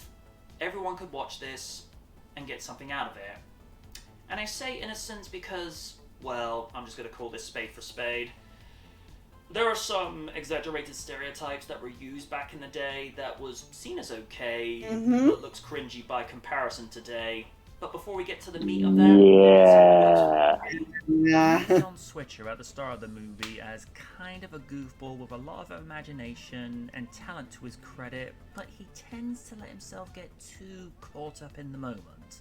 everyone could watch this and get something out of it. And I say innocence because, well, I'm just going to call this spade for spade. There are some exaggerated stereotypes that were used back in the day that was seen as okay, but looks cringy by comparison today. But before we get to the meat of that, Nah. John Switcher at the start of the movie as kind of a goofball with a lot of imagination and talent to his credit, but he tends to let himself get too caught up in the moment.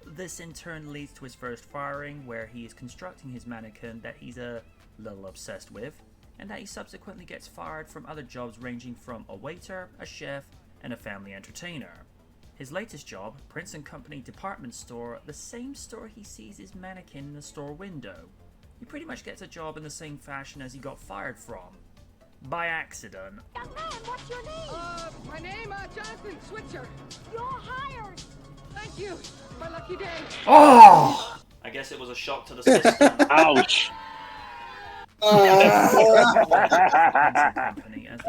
This in turn leads to his first firing, where he is constructing his mannequin that he's a little obsessed with, and that he subsequently gets fired from other jobs ranging from a waiter, a chef, and a family entertainer. His latest job, Prince & Company department store, the same store he sees his mannequin in the store window. He pretty much gets a job in the same fashion as he got fired from. By accident. Young man, what's your name? My name, Jonathan Switzer. You're hired. Thank you. My lucky day. Oh! I guess it was a shock to the system. Ouch.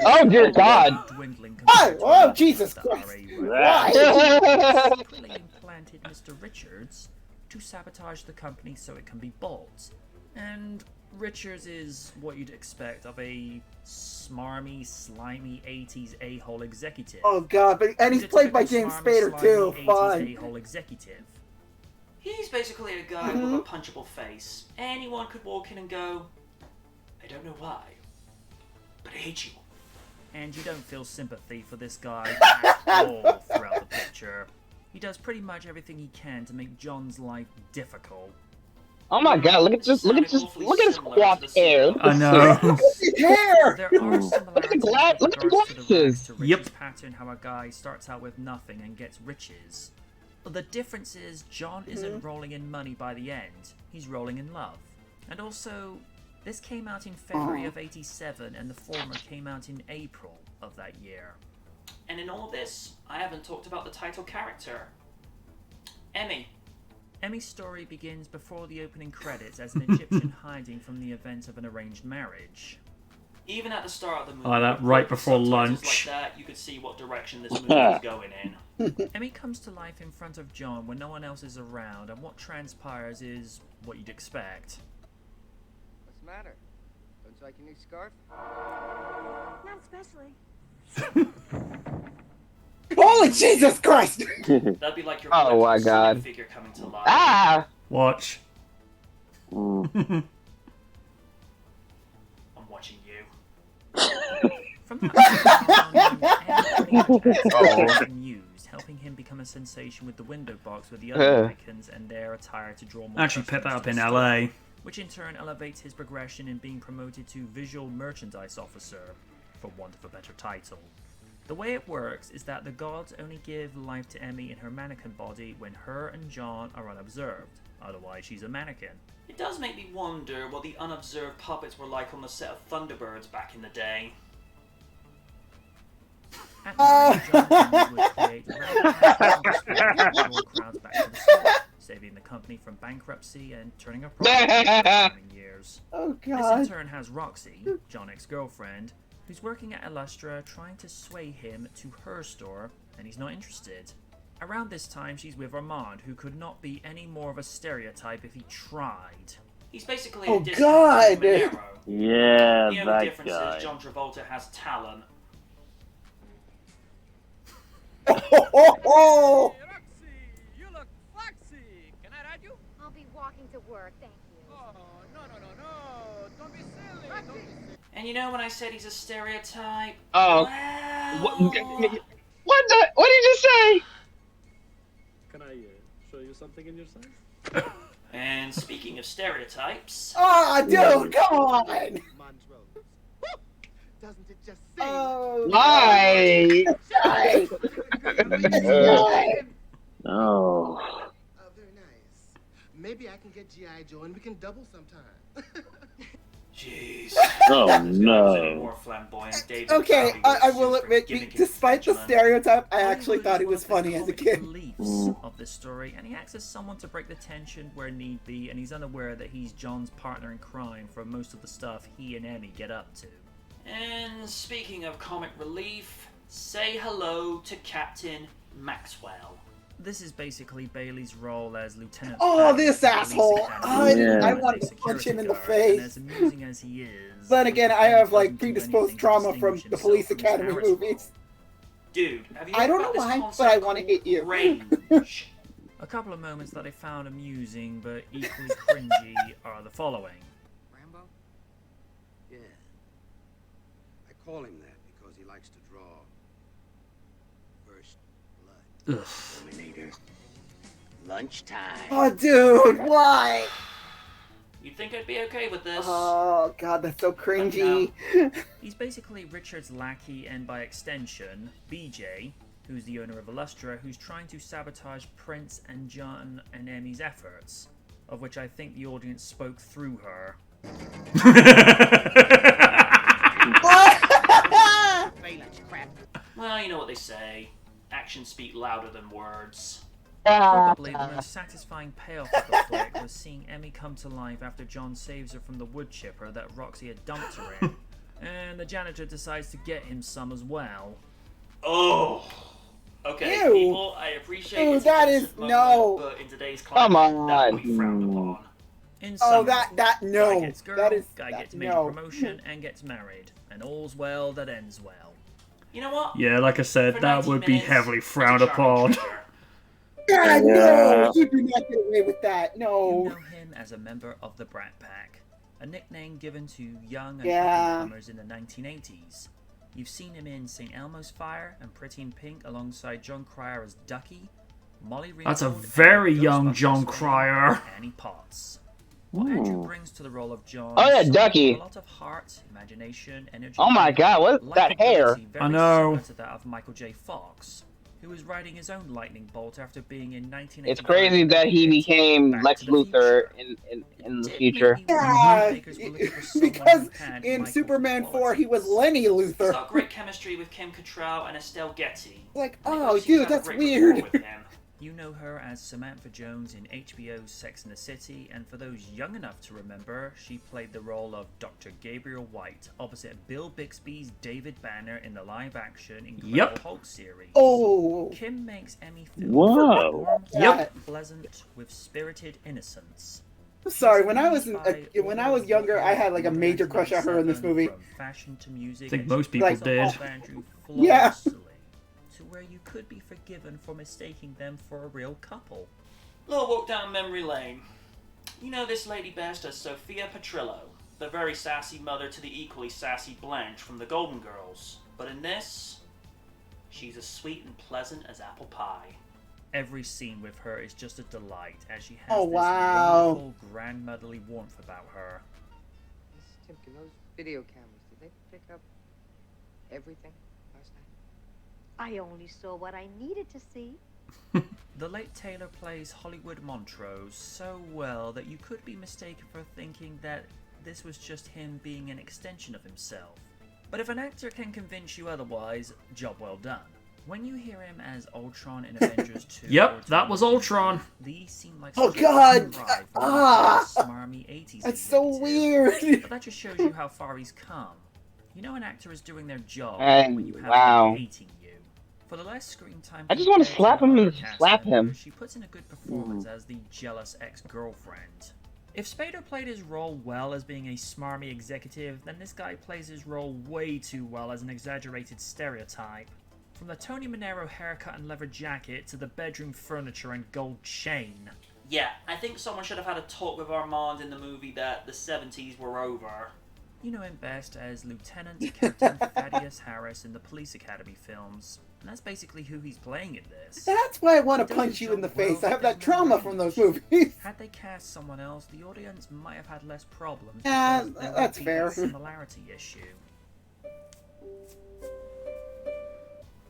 Oh dear God! Oh, Jesus Christ! Why? They implanted Mr. Richards to sabotage the company so it can be bought. And Richards is what you'd expect of a smarmy, slimy 80s a-hole executive. Oh God! And he's played by James Spader too. Fine. A-hole executive. He's basically a guy with a punchable face. Anyone could walk in and go, I don't know why, but I hate you. And you don't feel sympathy for this guy at all throughout the picture. He does pretty much everything he can to make John's life difficult. Oh my God! Look at his quad hair. I know. Hair. There are similarities Look at the glasses. to Richard's pattern, how a guy starts out with nothing and gets riches. But the difference is John isn't rolling in money by the end. He's rolling in love. And also, this came out in February of '87, and the former came out in April of that year. And in all this, I haven't talked about the title character, Emmy. Emmy's story begins before the opening credits as an Egyptian hiding from the events of an arranged marriage. Even at the start of the movie, that right before lunch. like that, you could see what direction this movie is going in. Emmy comes to life in front of John when no one else is around, and what transpires is what you'd expect. What's the matter? Don't you like your new scarf? Not especially. Holy Jesus Christ! That'd be like your Oh my God. figure coming to life. Ah! Watch. I'm watching you. From that news, helping him become a sensation with the window box with the other Americans and their attire to draw more. Actually picked that up customers in to the store, LA. which in turn elevates his progression in being promoted to visual merchandise officer, for want of a better title. The way it works is that the gods only give life to Emmy in her mannequin body when her and John are unobserved. Otherwise, she's a mannequin. It does make me wonder what the unobserved puppets were like on the set of Thunderbirds back in the day. At night, John and Emmy would create draw crowds back to the store, saving the company from bankruptcy and turning a profit in the coming years. Oh This in God! turn has Roxy, John's ex-girlfriend, who's working at Illustra trying to sway him to her store, and he's not interested. Around this time, she's with Armand, who could not be any more of a stereotype if he tried. He's basically Oh, a discount God. Monero. Yeah, The only that difference guy. is John Travolta has talent. Oh, Roxy, you look foxy. Can I ride you? I'll be walking to work, thank you. Oh, no. Don't be silly. Don't be silly. And you know when I said he's a stereotype? Oh. Well, What did you say? Can I show you something in your size? and speaking of stereotypes, oh, dude, come on! Maxwell. Doesn't it just Oh, Why? God. Oh. very nice. Maybe I can get G.I. Joe and we can double sometime. jeez. Oh Any no. more flamboyant David Okay, Bowie I was will just admit, gimmick and despite the vigilant. stereotype, I actually Hollywood thought is he one was of the funny as a comic kid. reliefs of this story, and he acts as someone to break the tension where need be, and he's unaware that he's John's partner in crime for most of the stuff he and Emmy get up to. And speaking of comic relief, say hello to Captain Maxwell. This is basically Bailey's role as Lieutenant. Oh, Fat this at the police asshole! academy. Yeah. I As a wanted to punch him in the security guard, and face. as amusing as he is, Then again, I have like doesn't do predisposed anything to trauma from distinguish the himself Police from his Academy Harris role. movies. Dude, have you I heard don't about know this why, concept but I wanna called hit you. Range. A couple of moments that I found amusing but equally cringy are the following. Rambo? Yeah. I call him that because he likes to draw first blood. Ugh. Terminator. Lunchtime. Oh, dude, why? You'd think I'd be okay with this. Oh, God, that's so cringy. He's basically Richard's lackey and by extension, BJ, who's the owner of Illustra, who's trying to sabotage Prince and John and Emmy's efforts, of which I think the audience spoke through her. Well, you know what they say. Actions speak louder than words. Probably the most satisfying payoff of the flick was seeing Emmy come to life after John saves her from the wood chipper that Roxy had dumped her in, and the janitor decides to get him some as well. Oh! Okay, Ew. people, I appreciate Ew, it's that a is sensitive moment, no. but in today's climate, that would be frowned upon. In Oh, summary, that no. guy gets girl, That is guy that, gets major no. promotion and gets married, and all's well that ends well. You know what? Yeah, like I said, For that 90 would be minutes, heavily it's a frowned charming upon. trailer. God, no! You do not get away with that. You No. know him as a member of the Brat Pack, a nickname given to young and Yeah. up-and-comers in the 1980s. You've seen him in St. Elmo's Fire and Pretty in Pink alongside John Cryer as Ducky, Molly Ringwald, That's a very and young Ghostbusters John fame, Cryer. Annie Potts. What Andrew brings to the role of John Oh, yeah, is Ducky. a lot of heart, imagination, energy. Oh my God, what is that hair? likability, I very know. similar to that of Michael J. Fox, who was riding his own lightning bolt after being in 1985. It's crazy that he became Back Lex to the Luthor Future. in the Did future. make me wonder Yeah, if makers were looking for someone because who had in Michael's Superman 4, qualities. he was Lenny He's Luthor. got great chemistry with Kim Cattrall and Estelle Getty. Like, And oh, it seems dude, to have a that's great weird. rapport with him. You know her as Samantha Jones in HBO's Sex and the City, and for those young enough to remember, she played the role of Dr. Gabriel White opposite Bill Bixby's David Banner in the live-action Incredible Yep. Hulk series. Oh. Kim makes Emmy feel Whoa. warm, Yep. pleasant, with spirited innocence. I'm sorry, when I was younger, I had like a major crush on her in this movie. From fashion to music, I think and most she people plays did. off Andrew Yeah. flawlessly, to where you could be forgiven for mistaking them for a real couple. Little walk down memory lane. You know this lady best as Sophia Petrillo, the very sassy mother to the equally sassy Blanche from the Golden Girls. But in this, she's as sweet and pleasant as apple pie. Every scene with her is just a delight, as she has Oh, this wow. wonderful grandmotherly warmth about her. Miss Timken, those video cameras, did they pick up everything last night? I only saw what I needed to see. The late Taylor plays Hollywood Montrose so well that you could be mistaken for thinking that this was just him being an extension of himself. But if an actor can convince you otherwise, job well done. When you hear him as Ultron in Avengers 2... Yep, or that was Ultron. These seem like Oh, such a God! fun ride for Ah! a smarmy 80s That's so executive. weird. But that just shows you how far he's come. You know an actor is doing their job Hey, when you have wow. them hating you. For the less screen time, I just wanna compared slap to him other and cast slap him. members, she puts in a good performance as the jealous ex-girlfriend. If Spader played his role well as being a smarmy executive, then this guy plays his role way too well as an exaggerated stereotype. From the Tony Manero haircut and leather jacket to the bedroom furniture and gold chain. Yeah, I think someone should have had a talk with Armand in the movie that the 70s were over. You know him best as Lieutenant Captain Thaddeus Harris in the Police Academy films, and that's basically who he's playing in this. That's why I want He to does punch his you in the job well, face. I have there's that no trauma range. from those movies. Had they cast someone else, the audience might have had less problems. Yeah, because there that's would be fair. that similarity issue.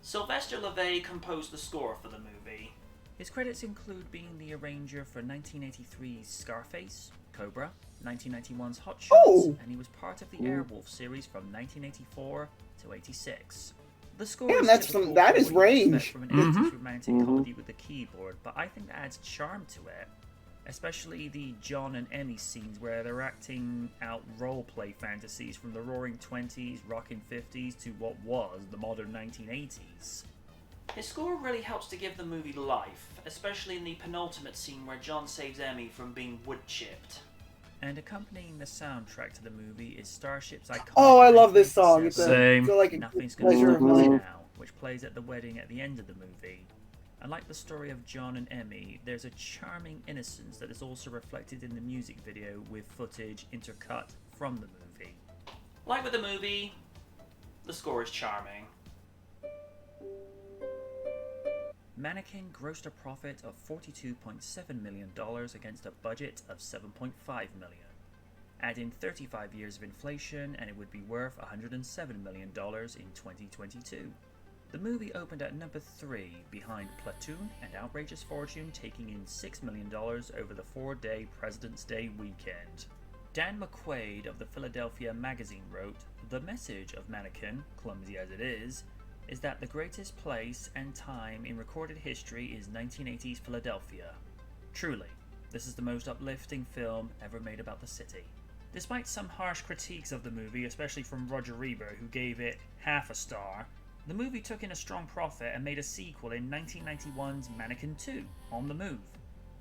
Sylvester Lavato composed the score for the movie. His credits include being the arranger for 1983's Scarface, Cobra, 1991's Hot Shots, Oh! and he was part of the Airwolf series from 1984 to 86. The score Damn, is that's typical some- that for is what you'd expect range. from an 80s romantic comedy with the keyboard, but I think that adds charm to it. Especially the John and Emmy scenes where they're acting out role-play fantasies from the roaring 20s, rockin' 50s to what was the modern 1980s. His score really helps to give the movie life, especially in the penultimate scene where John saves Emmy from being wood-chipped. And accompanying the soundtrack to the movie is Starship's iconic... Oh, I love this song. It's Same. like a Nothing's Gonna pleasure of Stop Us mine. Now, which plays at the wedding at the end of the movie. And like the story of John and Emmy, there's a charming innocence that is also reflected in the music video with footage intercut from the movie. Like with the movie, the score is charming. Mannequin grossed a profit of $42.7 million against a budget of $7.5 million. Add in 35 years of inflation and it would be worth $107 million in 2022. The movie opened at number 3 behind Platoon and Outrageous Fortune, taking in $6 million over the 4-day President's Day weekend. Dan McQuaid of the Philadelphia Magazine wrote, "The message of Mannequin, clumsy as it is that the greatest place and time in recorded history is 1980s Philadelphia. Truly, this is the most uplifting film ever made about the city." Despite some harsh critiques of the movie, especially from Roger Ebert, who gave it half a star, the movie took in a strong profit and made a sequel in 1991's Mannequin 2, On the Move.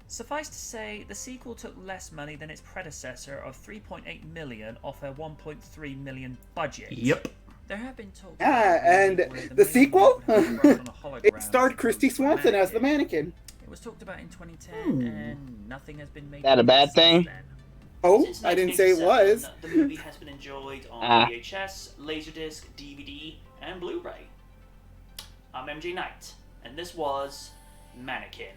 Suffice to say, the sequel took less money than its predecessor of $3.8 million off a $1.3 million budget. Yep. There have been talks. And the sequel? It starred Christy Swanson as the mannequin. It was talked about in 2010, and nothing has been made. That a bad thing? Then. Oh, I didn't say it was. The movie has been enjoyed on VHS, Laserdisc, DVD, and Blu-ray. I'm MJ Knight, and this was Mannequin.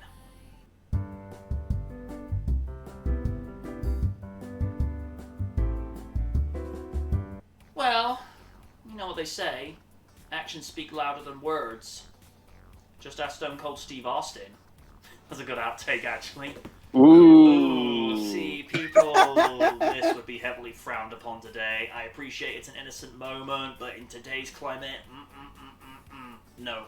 Well, you know what they say, actions speak louder than words. Just ask Stone Cold Steve Austin. That's a good outtake, actually. Ooh, see, people, this would be heavily frowned upon today. I appreciate it's an innocent moment, but in today's climate, no.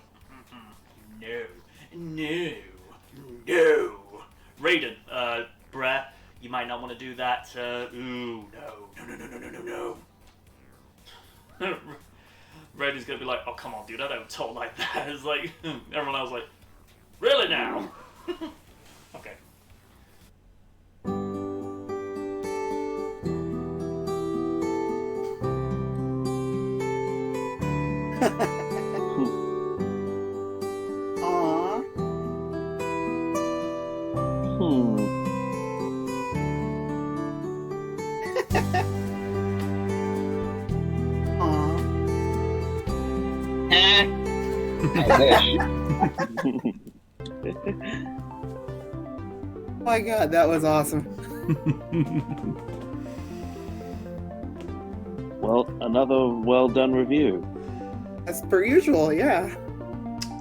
Raiden, bruh, you might not want to do that. No. Raiden's gonna be like, oh, come on, dude, I don't talk like that. It's like, everyone else like, really now? Okay. Aww. Oh my god, that was awesome. Well, another well done review. As per usual, yeah.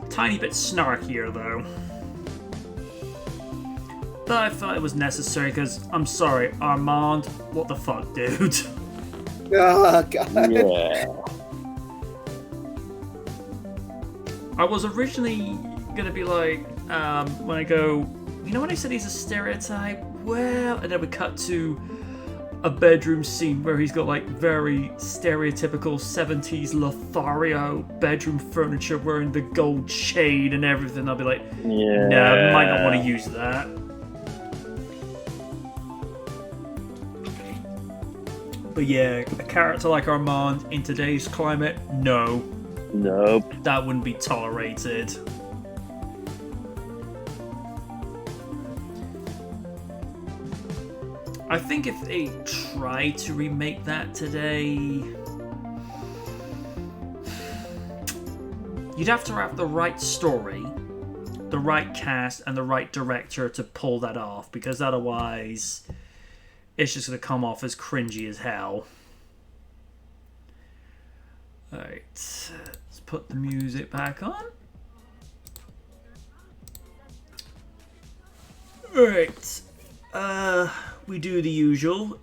Tiny bit snarkier, though. But I thought it was necessary because, I'm sorry, Armand, what the fuck, dude? Oh, God. Yeah. I was originally gonna be like, when I go, you know when I said he's a stereotype? Well, and then we cut to a bedroom scene where he's got like very stereotypical 70s Lothario bedroom furniture wearing the gold chain and everything. I'll be like, yeah. no, I might not want to use that. But yeah, a character like Armand in today's climate, no. Nope. That wouldn't be tolerated. I think if they tried to remake that today, you'd have to have the right story, the right cast, and the right director to pull that off, because otherwise it's just going to come off as cringy as hell. Alright, let's put the music back on. Alright, we do the usual.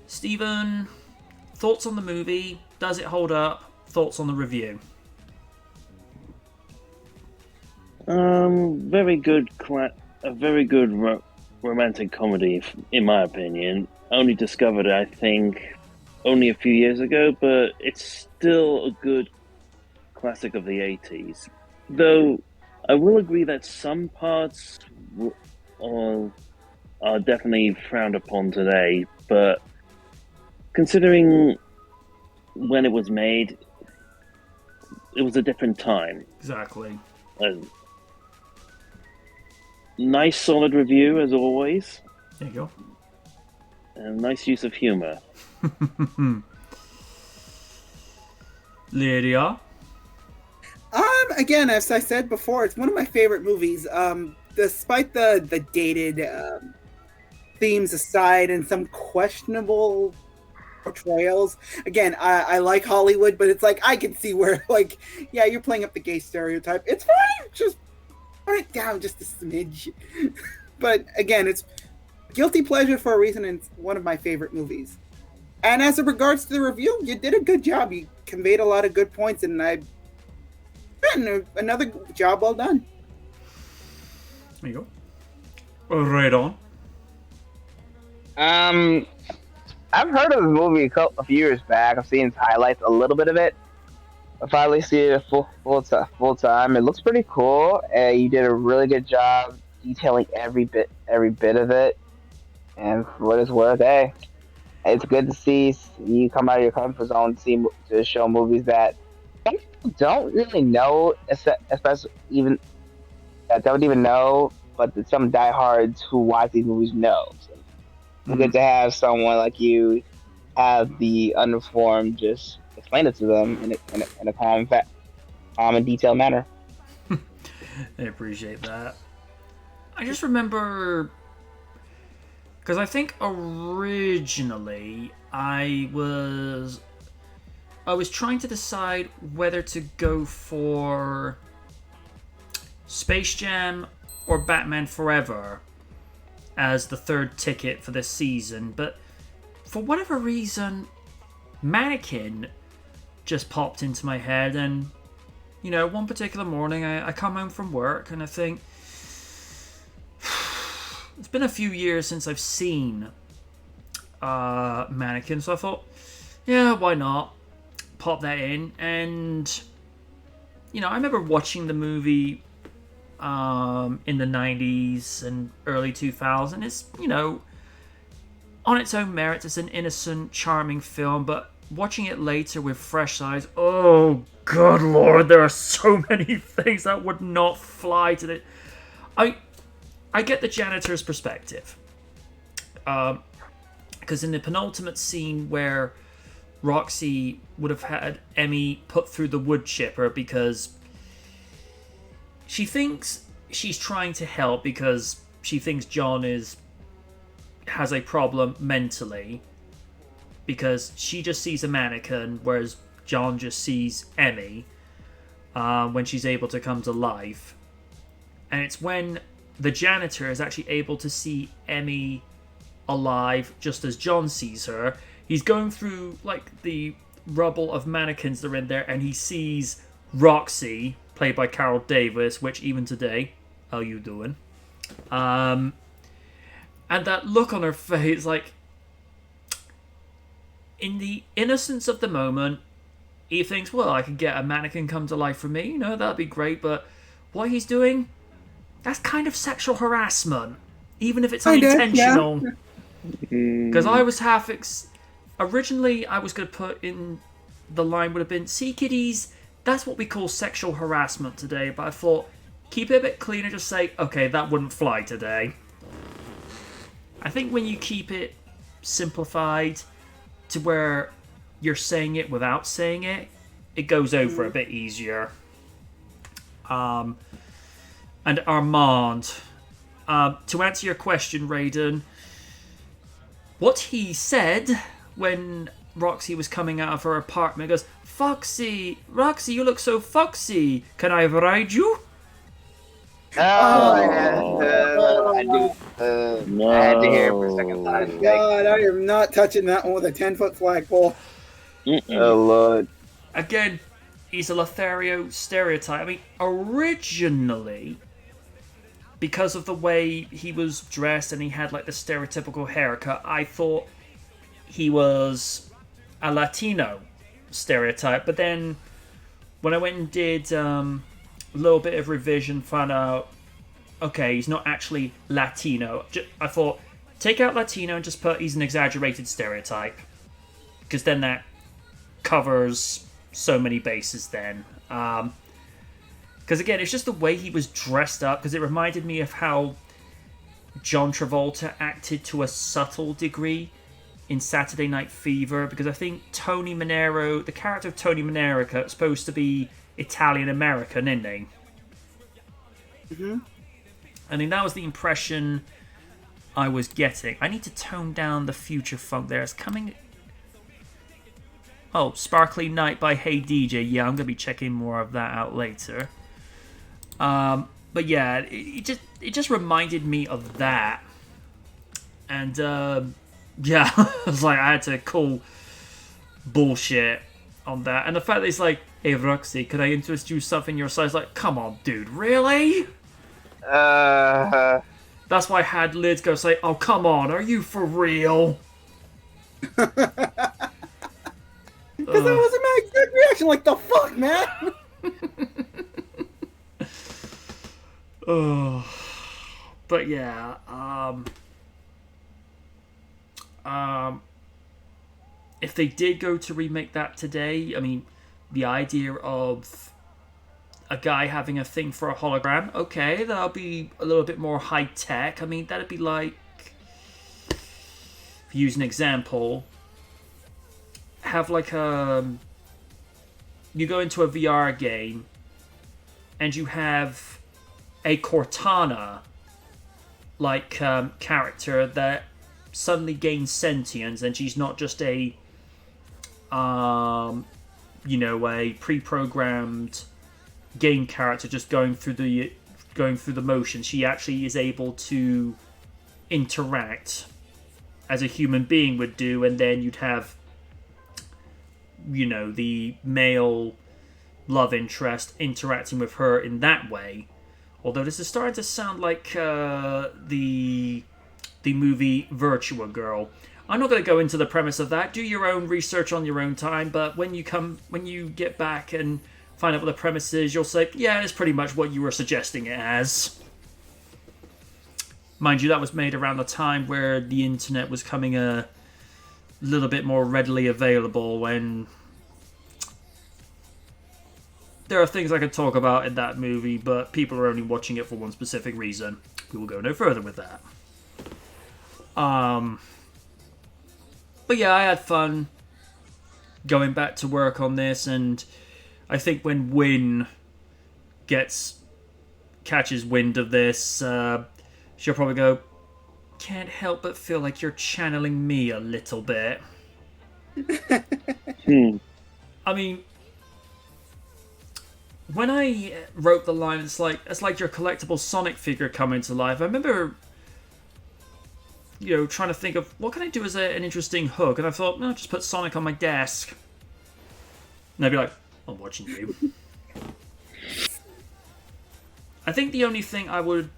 Stephen, thoughts on the movie? Does it hold up? Thoughts on the review? Very good, a very good romantic comedy, in my opinion. Only discovered it, I think, only a few years ago, but it's still a good classic of the 80s. Though, I will agree that some parts are definitely frowned upon today, but considering when it was made, it was a different time. Exactly. And nice, solid review as always. There you go. And nice use of humor. Lydia. Again, as I said before, it's one of my favorite movies. Despite the dated themes aside and some questionable portrayals. Again, I like Hollywood, but it's like I can see where, like, yeah, you're playing up the gay stereotype. It's fine, just turn it down just a smidge. But again, it's guilty pleasure for a reason, and it's one of my favorite movies. And as it regards to the review, you did a good job. You conveyed a lot of good points, and another job well done. There you go. Right on. I've heard of the movie a few years back. I've seen highlights, a little bit of it. I finally see it full time. It looks pretty cool. You did a really good job detailing every bit of it. And for what it's worth, hey, it's good to see you come out of your comfort zone to show movies that some people don't really know, especially even that don't even know, but some diehards who watch these movies know. So it's good to have someone like you have the uninformed just explain it to them in a calm and detailed manner. I appreciate that. I just remember, because I think originally I was trying to decide whether to go for Space Jam or Batman Forever as the third ticket for this season, but for whatever reason, Mannequin just popped into my head. And one particular morning I come home from work and I think, it's been a few years since I've seen Mannequin, so I thought, yeah, why not pop that in. And I remember watching the movie in the 90s and early 2000s. It's on its own merits, it's an innocent, charming film, but watching it later with fresh eyes, oh good lord, there are so many things that would not fly to the... I get the janitor's perspective. Because in the penultimate scene where Roxy would have had Emmy put through the wood chipper because she thinks she's trying to help because she thinks John has a problem mentally, because she just sees a mannequin, whereas John just sees Emmy when she's able to come to life. And it's when the janitor is actually able to see Emmy alive just as John sees her. He's going through like the rubble of mannequins that are in there, and he sees Roxy, played by Carol Davis, which even today, how you doing? And that look on her face, like, in the innocence of the moment, he thinks, well, I could get a mannequin come to life for me, that'd be great, but what he's doing, that's kind of sexual harassment, even if it's unintentional. Because I was originally I was going to put in the line would have been, see kiddies, that's what we call sexual harassment today, but I thought, keep it a bit cleaner, just say, okay, that wouldn't fly today. I think when you keep it simplified to where you're saying it without saying it, it goes over a bit easier. And Armand, to answer your question, Raiden, what he said when Roxy was coming out of her apartment, goes, Roxy, you look so foxy. Can I ride you? I had to hear it for a second time. God, I am not touching that one with a 10-foot flagpole. Oh, Lord. Again, he's a Lothario stereotype. I mean, originally, because of the way he was dressed and he had like the stereotypical haircut, I thought he was a Latino stereotype. But then when I went and did a little bit of revision, found out, okay, he's not actually Latino. I thought, take out Latino and just put he's an exaggerated stereotype, because then that covers so many bases then. Because again, it's just the way he was dressed up, because it reminded me of how John Travolta acted to a subtle degree in Saturday Night Fever, because I think Tony Manero, the character of Tony Manero, is supposed to be Italian-American, isn't he? Mm-hmm. I mean, that was the impression I was getting. I need to tone down the future funk there. It's coming... Oh, Sparkly Night by Hey DJ. Yeah, I'm going to be checking more of that out later. But yeah, it just reminded me of that. And, yeah, I was like, I had to call bullshit on that. And the fact that it's like, hey, Roxy, could I interest you something your size? Like, come on, dude, really? That's why I had Lids go say, oh, come on, are you for real? Because that wasn't my exact reaction. Like, the fuck, man? But yeah, if they did go to remake that today, I mean, the idea of a guy having a thing for a hologram, okay, that'll be a little bit more high tech. I mean, that'd be like, to use an example, have like you go into a VR game and you have a Cortana like character that suddenly gains sentience, and she's not just a a pre-programmed game character just going through the motions. She actually is able to interact as a human being would do, and then you'd have the male love interest interacting with her in that way. Although this is starting to sound like the movie Virtua Girl. I'm not going to go into the premise of that. Do your own research on your own time. But when you get back and find out what the premise is, you'll say, yeah, it's pretty much what you were suggesting it as. Mind you, that was made around the time where the internet was coming a little bit more readily available, when there are things I could talk about in that movie, but people are only watching it for one specific reason. We will go no further with that. But yeah, I had fun going back to work on this, and I think when Wynn catches wind of this, she'll probably go, can't help but feel like you're channeling me a little bit. I mean, when I wrote the line, it's like your collectible Sonic figure coming to life, I remember, trying to think of what can I do as an interesting hook, and I thought, no, just put Sonic on my desk. And I'd be like, I'm watching you. I think the only thing I would,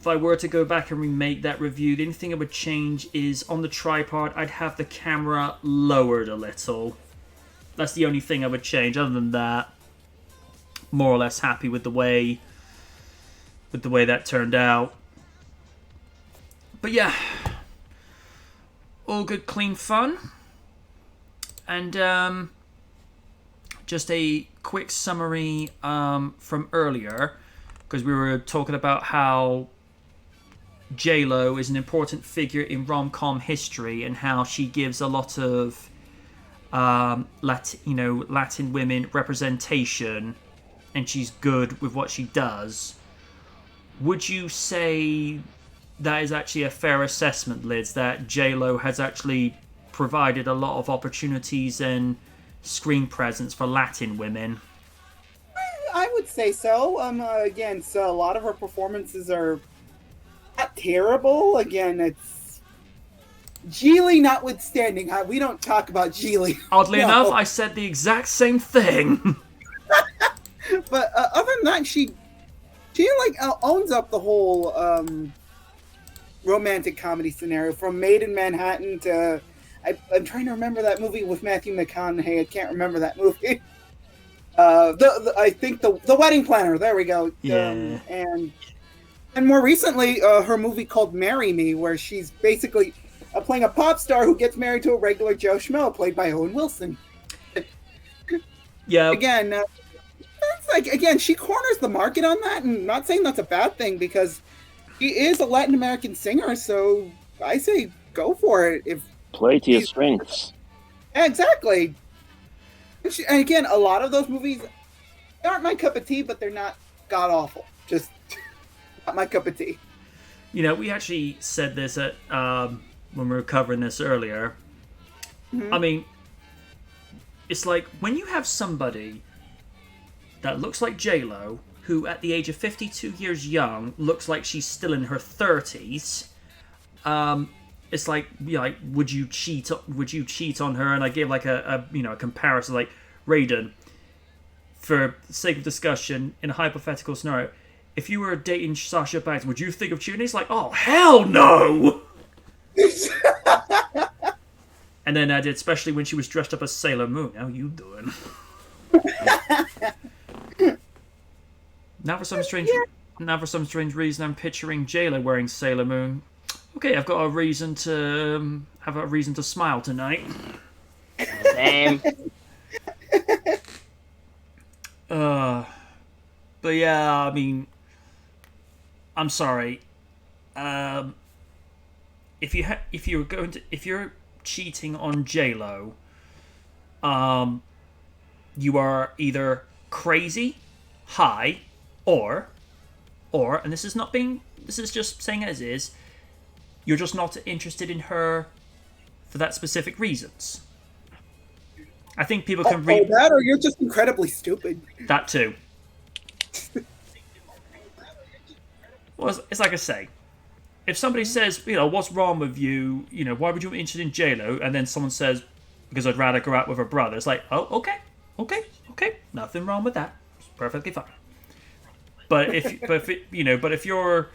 if I were to go back and remake that review, the only thing I would change is on the tripod, I'd have the camera lowered a little. That's the only thing I would change. Other than that, more or less happy with the way that turned out. But yeah, all good, clean fun. And just a quick summary from earlier, because we were talking about how J-Lo is an important figure in rom-com history, and how she gives a lot of Latin women representation, and she's good with what she does. Would you say that is actually a fair assessment, Liz, that J-Lo has actually provided a lot of opportunities and screen presence for Latin women? I would say so. Again, so a lot of her performances are not terrible. Again, it's Geely notwithstanding. We don't talk about Geely. Oddly enough, I said the exact same thing. But other than that, she owns up the whole romantic comedy scenario, from Made in Manhattan to I'm trying to remember that movie with Matthew McConaughey. I can't remember that movie. I think the Wedding Planner. There we go. Yeah. And more recently, her movie called Marry Me, where she's basically playing a pop star who gets married to a regular Joe Schmo, played by Owen Wilson. Yeah. Again, like, again, she corners the market on that, and not saying that's a bad thing because she is a Latin American singer, so I say go for it. If play to your strengths. Yeah, exactly. And again, a lot of those movies aren't my cup of tea, but they're not god awful. Just not my cup of tea. You know, we actually said this at when we were covering this earlier. Mm-hmm. I mean, it's like when you have somebody that looks like J-Lo, who at the age of 52 years young looks like she's still in her 30s. It's like, would you cheat on her? And I gave like a comparison, like Raiden, for the sake of discussion, in a hypothetical scenario, if you were dating Sasha Banks, would you think of cheating? He's like, oh hell no. And then I did, especially when she was dressed up as Sailor Moon. How you doing? Now for some strange reason, I'm picturing J-Lo wearing Sailor Moon. Okay, I've got a reason to smile tonight. Same. But yeah, I mean, I'm sorry. If you're cheating on J-Lo, you are either crazy, high, or, and this is just saying as is, you're just not interested in her for that specific reasons. I think people can read that, or you're just incredibly stupid. That too. Well, it's like I say, if somebody says, what's wrong with you? Why would you be interested in J-Lo? And then someone says, because I'd rather go out with her brother. It's like, oh, okay, nothing wrong with that. It's perfectly fine. But if you're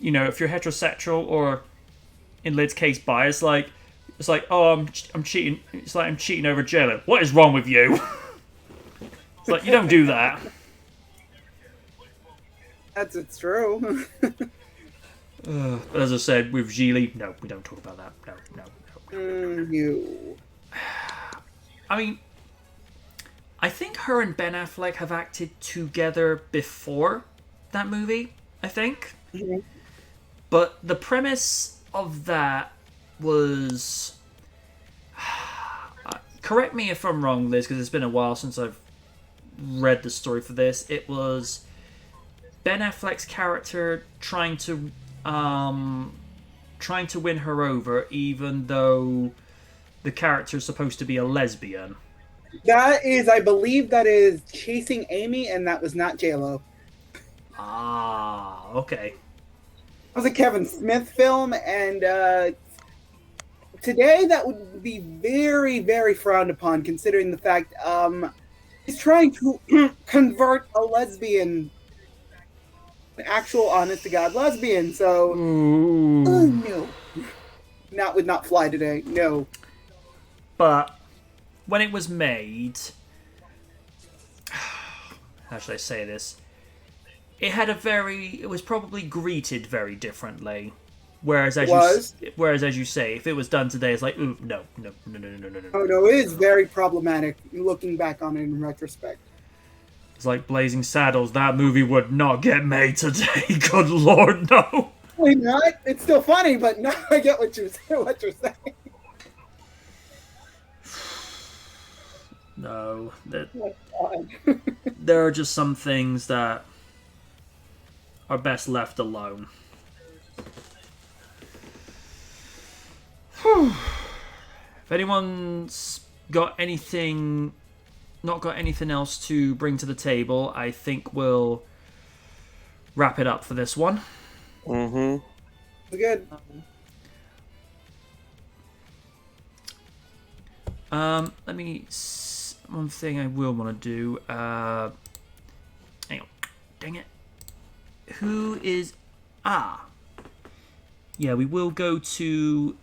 heterosexual, or in Lid's case, bi, it's like, oh, I'm cheating. It's like I'm cheating over J-Lo. What is wrong with you? It's like, you don't do that. It's true. But as I said, with Gigli, no, we don't talk about that. No. You. I mean, I think her and Ben Affleck have acted together before that movie, I think. Mm-hmm. But the premise of that was... correct me if I'm wrong, Liz, because it's been a while since I've read the story for this. It was Ben Affleck's character trying to win her over, even though the character is supposed to be a lesbian. I believe that is Chasing Amy, and that was not J-Lo. Ah, okay. It was a Kevin Smith film, and today that would be very, very frowned upon, considering the fact he's trying to convert a lesbian, an actual honest-to-God lesbian, so no. Would not fly today, no. But when it was made, how should I say this? It was probably greeted very differently. Whereas as you say, if it was done today, it's like, ooh, no. Oh no, it is very problematic looking back on it in retrospect. It's like Blazing Saddles. That movie would not get made today. Good Lord, no. Wait, not? It's still funny, but no, I get what you're saying. No, there are just some things that are best left alone. If anyone's not got anything else to bring to the table, I think we'll wrap it up for this one. Mm-hmm. Good. Let me. One thing I will want to do. Hang on. Dang it. Who is. Yeah, we will go to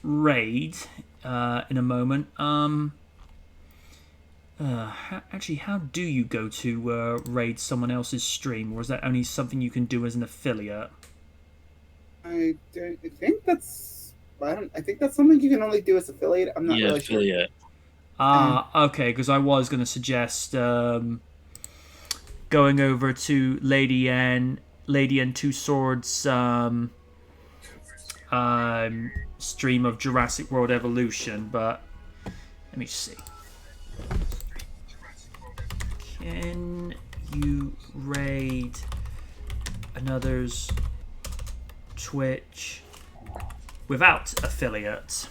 Raid in a moment. Actually, how do you go to raid someone else's stream, or is that only something you can do as an affiliate? I think that's something you can only do as affiliate. I'm not really affiliate. sure. Okay, because I was going to suggest going over to Lady and Two Swords stream of Jurassic World Evolution, but let me see. Can you raid another's Twitch without affiliates?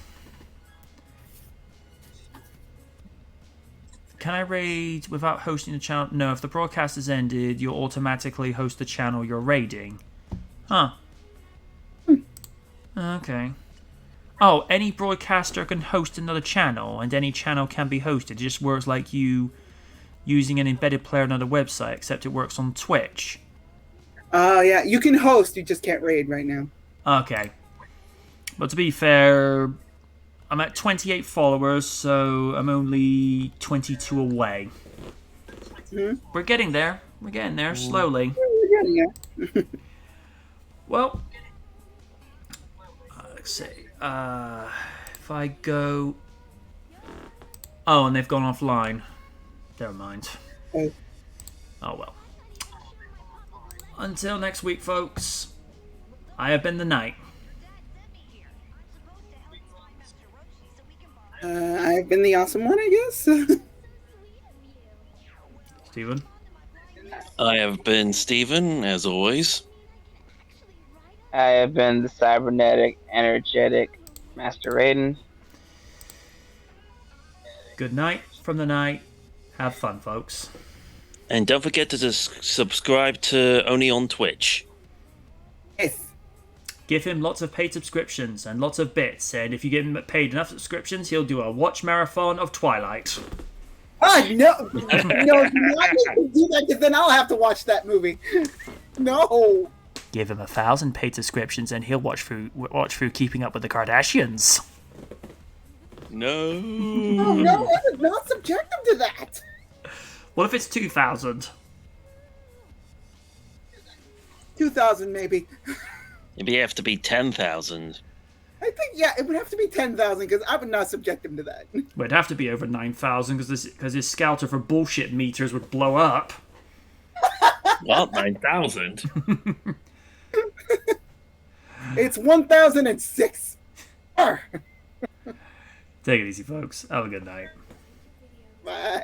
Can I raid without hosting the channel? No, if the broadcast has ended, you'll automatically host the channel you're raiding. Huh. Okay. Oh, any broadcaster can host another channel, and any channel can be hosted. It just works like you using an embedded player on another website, except it works on Twitch. Yeah, you can host, you just can't raid right now. Okay. But to be fair, I'm at 28 followers, so I'm only 22 away. We're getting there. We're getting there, slowly. We're getting there. Well, let's see. If I go... Oh, and they've gone offline. Never mind. Oh well. Until next week, folks, I have been the Knight. I've been the awesome one, I guess. Stephen? I have been Stephen, as always. I have been the cybernetic, energetic Master Raiden. Good night from the Knight. Have fun, folks. And don't forget to subscribe to Only on Twitch. Yes. Give him lots of paid subscriptions and lots of bits, and if you give him paid enough subscriptions, he'll do a watch marathon of Twilight. Ah, no! No, do not make me do that, because then I'll have to watch that movie. No! Give him 1,000 paid subscriptions, and he'll watch through Keeping Up with the Kardashians. No. Oh, no, I did not subject him to that. What if it's 2,000? 2,000, maybe. It'd have to be 10,000. I think, yeah, it would have to be 10,000, because I would not subject him to that. Well, it'd have to be over 9,000, because his scouter for bullshit meters would blow up. What? 9,000? It's 1,006. Take it easy, folks. Have a good night. Bye.